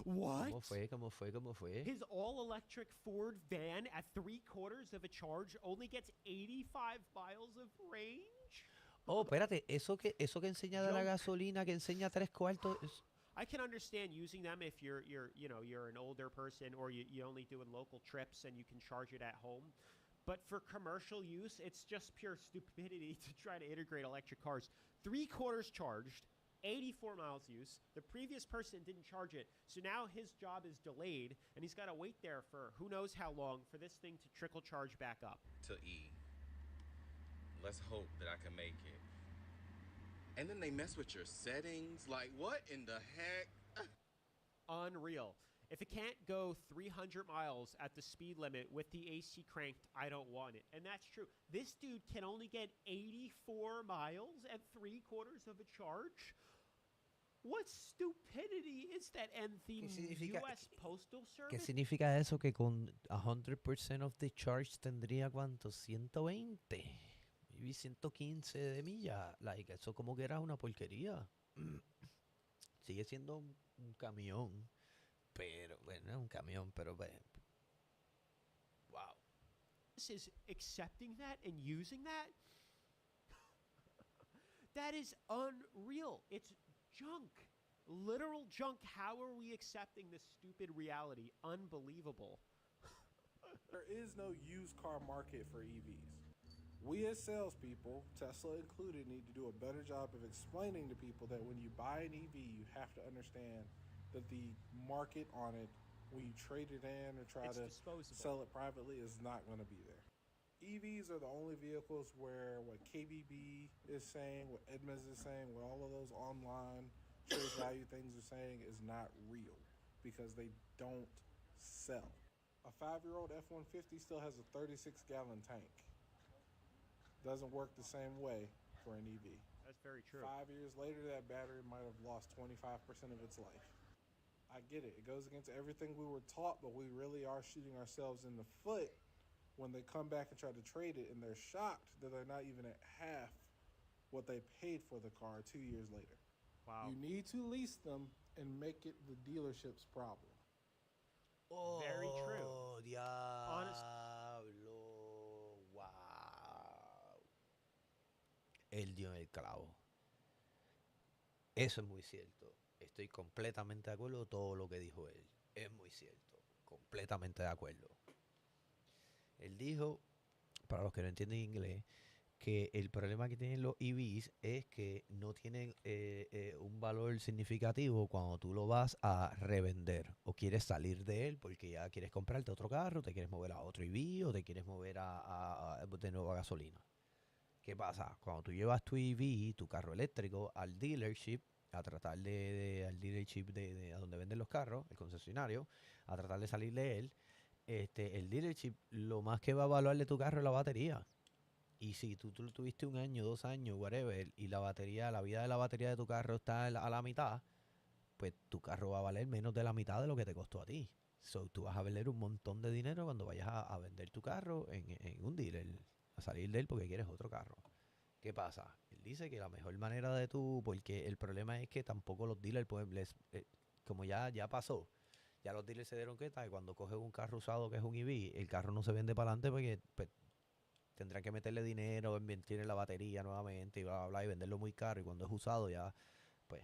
What? ¿Cómo fue? His all-electric Ford van at 3/4 of a charge only gets 85 miles of range? Oh, espérate, eso que enseña de la gasolina, que enseña 3/4. I can understand using them if you're an older person or you only doing local trips and you can charge it at home. But for commercial use, it's just pure stupidity to try to integrate electric cars. 3/4 charged, 84 miles use. The previous person didn't charge it, so now his job is delayed, and he's got to wait there for who knows how long for this thing to trickle charge back up. To E. Let's hope that I can make it. And then they mess with your settings. Like, what in the heck? Unreal. If it can't go 300 miles at the speed limit with the AC cranked, I don't want it. And that's true. This dude can only get 84 miles at 3/4 of a charge? What stupidity is that? And the U.S. Postal Service? ¿Qué significa eso? Que con 100% of the charge tendría ¿cuánto? 120. Maybe 115 de millas. Like, eso como que era una porquería. Sigue siendo un camión. Pero, bueno, es un camión, pero wow. This is accepting that and using that? That is unreal. It's junk. Literal junk. How are we accepting this stupid reality? Unbelievable. There is no used car market for EVs. We as salespeople, Tesla included, need to do a better job of explaining to people that when you buy an EV, you have to understand that the market on it, when you trade it in or try to sell it privately, is not going to be there. EVs are the only vehicles where what KBB is saying, what Edmunds is saying, what all of those online trade value things are saying is not real because they don't sell. A 5-year-old F-150 still has a 36-gallon tank. Doesn't work the same way for an EV. That's very true. 5 years later, that battery might have lost 25% of its life. I get it. It goes against everything we were taught, but we really are shooting ourselves in the foot when they come back and try to trade it, and they're shocked that they're not even at half what they paid for the car 2 years later. Wow. You need to lease them and make it the dealership's problem. Very true. Oh, diablo. Wow. Él dio el clavo. Eso es muy cierto. Estoy completamente de acuerdo con todo lo que dijo él. Es muy cierto. Completamente de acuerdo. Él dijo, para los que no entienden inglés, que el problema que tienen los EVs es que no tienen un valor significativo cuando tú lo vas a revender o quieres salir de él porque ya quieres comprarte otro carro, te quieres mover a otro EV o te quieres mover de nuevo a gasolina. ¿Qué pasa? Cuando tú llevas tu EV, tu carro eléctrico, al dealership, a tratar al dealership de a donde venden los carros, el concesionario, a tratar de salir de él, el dealership lo más que va a evaluar de tu carro es la batería. Y si tú tuviste 1 año, 2 años, whatever, y la vida de la batería de tu carro está a la mitad, pues tu carro va a valer menos de la mitad de lo que te costó a ti. So, tú vas a valer un montón de dinero cuando vayas a vender tu carro en un dealer, a salir de él porque quieres otro carro. ¿Qué pasa? Él dice que la mejor manera de porque el problema es que tampoco los dealers pueden, como ya pasó, ya los dealers se dieron cuenta que cuando coges un carro usado que es un EV, el carro no se vende para adelante porque pues, tendrán que meterle dinero, invertir en la batería nuevamente y bla, bla, bla, y venderlo muy caro. Y cuando es usado ya, pues...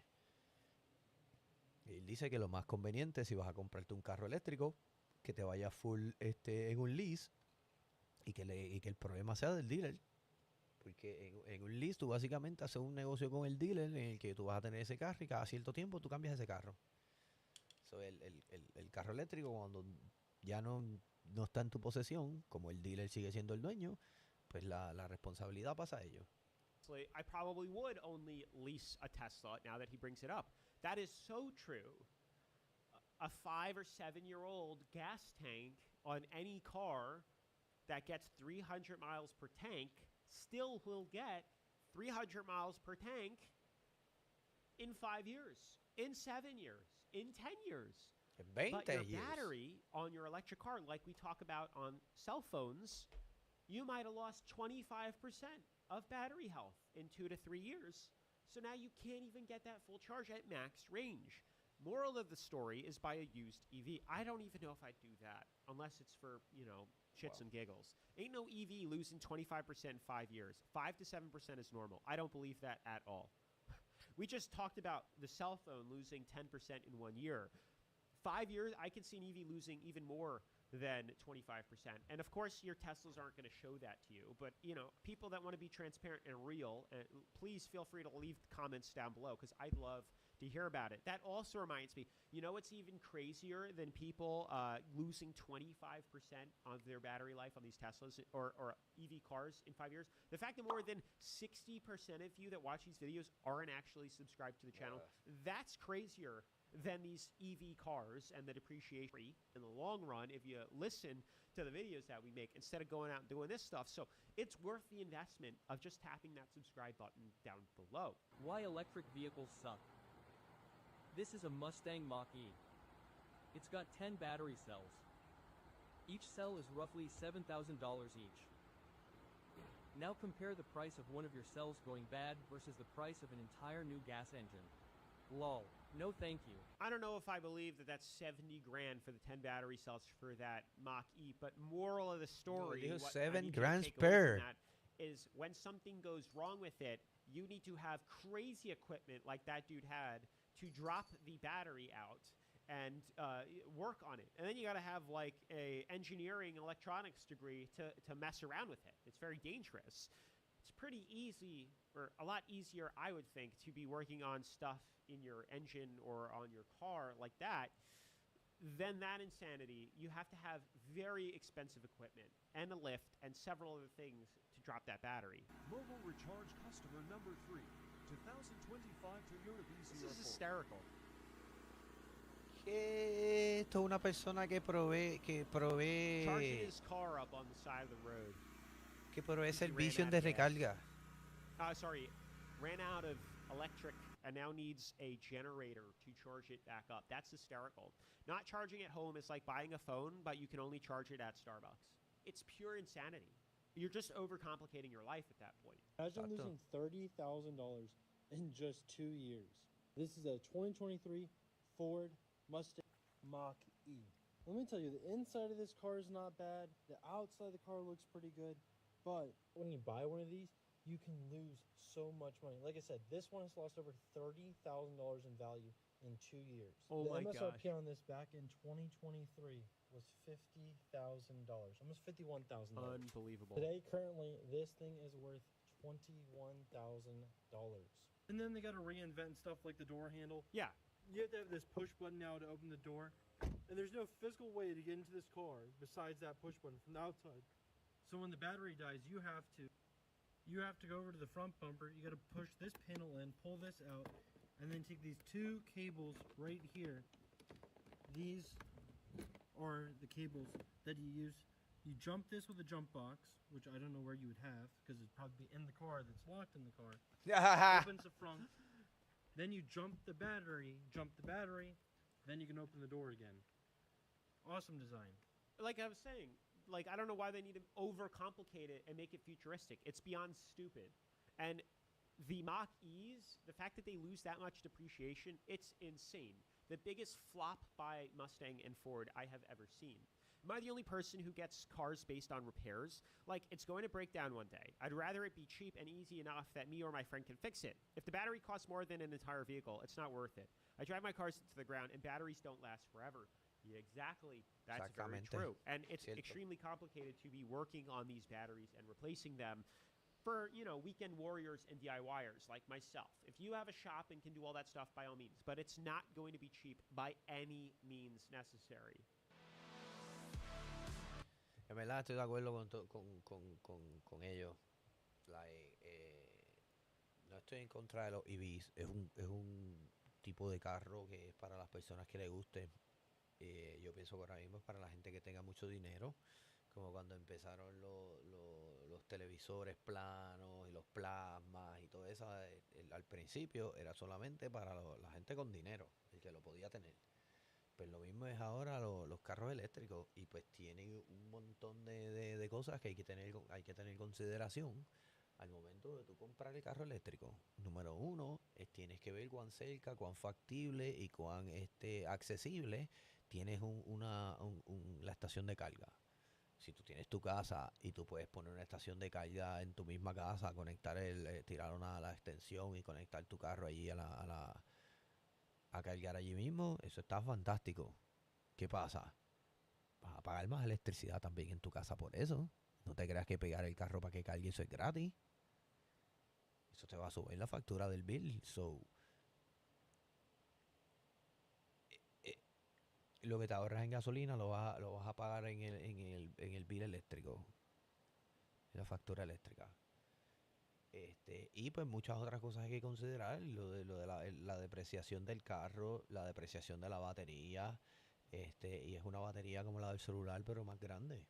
Él dice que lo más conveniente si vas a comprarte un carro eléctrico, que te vaya full en un lease y que el problema sea del dealer. Porque en un lease tú básicamente haces un negocio con el dealer en el que tú vas a tener ese carro y cada cierto tiempo tú cambias ese carro. So, el carro eléctrico cuando ya no está en tu posesión, como el dealer sigue siendo el dueño, pues la responsabilidad pasa a ellos. I probably would only lease a Tesla now that he brings it up. That is so true. A 5 or 7 year old gas tank on any car that gets 300 miles per tank still will get 300 miles per tank in 5 years, in 7 years, in 10 years. But your battery on your electric car, like we talk about on cell phones, you might have lost 25% of battery health in 2 to 3 years. So now you can't even get that full charge at max range. Moral of the story is buy a used EV. I don't even know if I'd do that unless it's for, shits and giggles. Ain't no EV losing 25% in 5 years. 5 to 7% is normal. I don't believe that at all. We just talked about the cell phone losing 10% in 1 year. 5 years, I can see an EV losing even more than 25%. And of course, your Teslas aren't going to show that to you. But, people that want to be transparent and real, please feel free to leave comments down below because I'd love to hear about it. That also reminds me, what's even crazier than people losing 25% of their battery life on these Teslas or EV cars in 5 years? The fact that more than 60% of you that watch these videos aren't actually subscribed to the channel, that's crazier than these EV cars and the depreciation in the long run if you listen to the videos that we make instead of going out and doing this stuff. So it's worth the investment of just tapping that subscribe button down below. Why electric vehicles suck. This is a Mustang Mach-E. It's got 10 battery cells. Each cell is roughly $7,000 each. Now compare the price of one of your cells going bad versus the price of an entire new gas engine. Lol. No thank you. I don't know if I believe that that's 70 grand for the 10 battery cells for that Mach-E, but moral of the story, Dijo what 7 I need grand you to take away spare. from that is when something goes wrong with it, you need to have crazy equipment like that dude had to drop the battery out and work on it. And then you got to have like a engineering electronics degree to mess around with it. It's very dangerous. It's pretty easy, or a lot easier, I would think, to be working on stuff in your engine or on your car like that than that insanity. You have to have very expensive equipment and a lift and several other things to drop that battery. Mobile recharge customer number 3, 2025 Toyota This is BZ4. hysterical. Que esto es una persona que provee Charging his car up on the side of the road. que provee He ran servicios out de of gas. recarga. Ran out of electric and now needs a generator to charge it back up. That's hysterical. Not charging at home is like buying a phone, but you can only charge it at Starbucks. It's pure insanity. You're just overcomplicating your life at that point. Imagine losing $30,000 in just 2 years. This is a 2023 Ford Mustang Mach-E. Let me tell you, the inside of this car is not bad. The outside of the car looks pretty good. But when you buy one of these, you can lose so much money. Like I said, this one has lost over $30,000 in value in 2 years. Oh the my MSRP gosh. on this back in 2023 was $50,000, almost $51,000. Unbelievable. Today, currently, this thing is worth $21,000. And then they got to reinvent stuff like the door handle. Yeah. You have to have this push button now to open the door. And there's no physical way to get into this car besides that push button from the outside. So when the battery dies, you have to go over to the front bumper. You got to push this panel in, pull this out, and then take these 2 cables right here. These are the cables that you use. You jump this with a jump box, which I don't know where you would have because it'd probably be in the car that's locked in the car. Opens the front. Then you jump the battery, then you can open the door again. Awesome design. Like I was saying, I don't know why they need to overcomplicate it and make it futuristic. It's beyond stupid. And the Mach-E's, the fact that they lose that much depreciation, it's insane. The biggest flop by Mustang and Ford I have ever seen. Am I the only person who gets cars based on repairs? It's going to break down one day. I'd rather it be cheap and easy enough that me or my friend can fix it. If the battery costs more than an entire vehicle, it's not worth it. I drive my cars into the ground, and batteries don't last forever. Yeah, exactly. That's very true. And it's extremely complicated to be working on these batteries and replacing them for, you know, weekend warriors and DIYers like myself. If you have a shop and can do all that stuff, by all means. But it's not going to be cheap by any means necessary. En verdad estoy de acuerdo con ellos. No estoy en contra de los EVs. Es un tipo de carro que es para las personas que les guste. Yo pienso que ahora mismo es para la gente que tenga mucho dinero. Como cuando empezaron los televisores planos y los plasmas y todo eso. Al principio era solamente para la gente con dinero, el que lo podía tener. Pues lo mismo es ahora los carros eléctricos y pues tienen un montón de cosas que hay que tener en consideración al momento de tú comprar el carro eléctrico. Número uno, tienes que ver cuán cerca, cuán factible y cuán accesible tienes la estación de carga. Si tú tienes tu casa y tú puedes poner una estación de carga en tu misma casa, tirar la extensión y conectar tu carro allí a cargar allí mismo, eso está fantástico. ¿Qué pasa? Vas a pagar más electricidad también en tu casa por eso. No te creas que pegar el carro para que cargue eso es gratis. Eso te va a subir la factura del bill. Lo que te ahorras en gasolina lo vas a pagar en el bill eléctrico, en la factura eléctrica. Y pues muchas otras cosas hay que considerar, lo de la depreciación del carro, la depreciación de la batería, y es una batería como la del celular, pero más grande.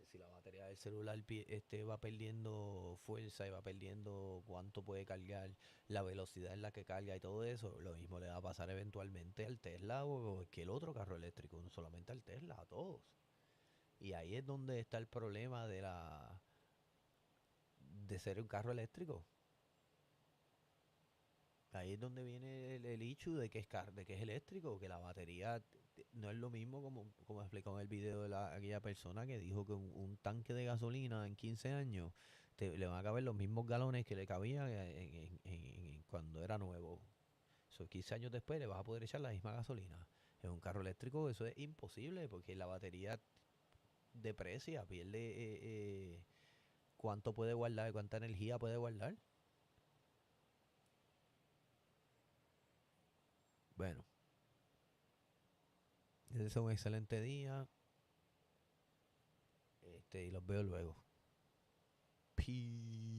Si la batería del celular va perdiendo fuerza y va perdiendo cuánto puede cargar, la velocidad en la que carga y todo eso, lo mismo le va a pasar eventualmente al Tesla o cualquier otro carro eléctrico, no solamente al Tesla, a todos. Y ahí es donde está el problema de ser un carro eléctrico. Ahí es donde viene el issue de que es eléctrico, que la batería no es lo mismo como explicó en el video de aquella persona que dijo que un tanque de gasolina en 15 años le van a caber los mismos galones que le cabían cuando era nuevo. 15 años después le vas a poder echar la misma gasolina. En un carro eléctrico eso es imposible porque la batería deprecia, pierde cuánto puede guardar, cuánta energía puede guardar. Bueno, es un excelente día. Y los veo luego. Peace.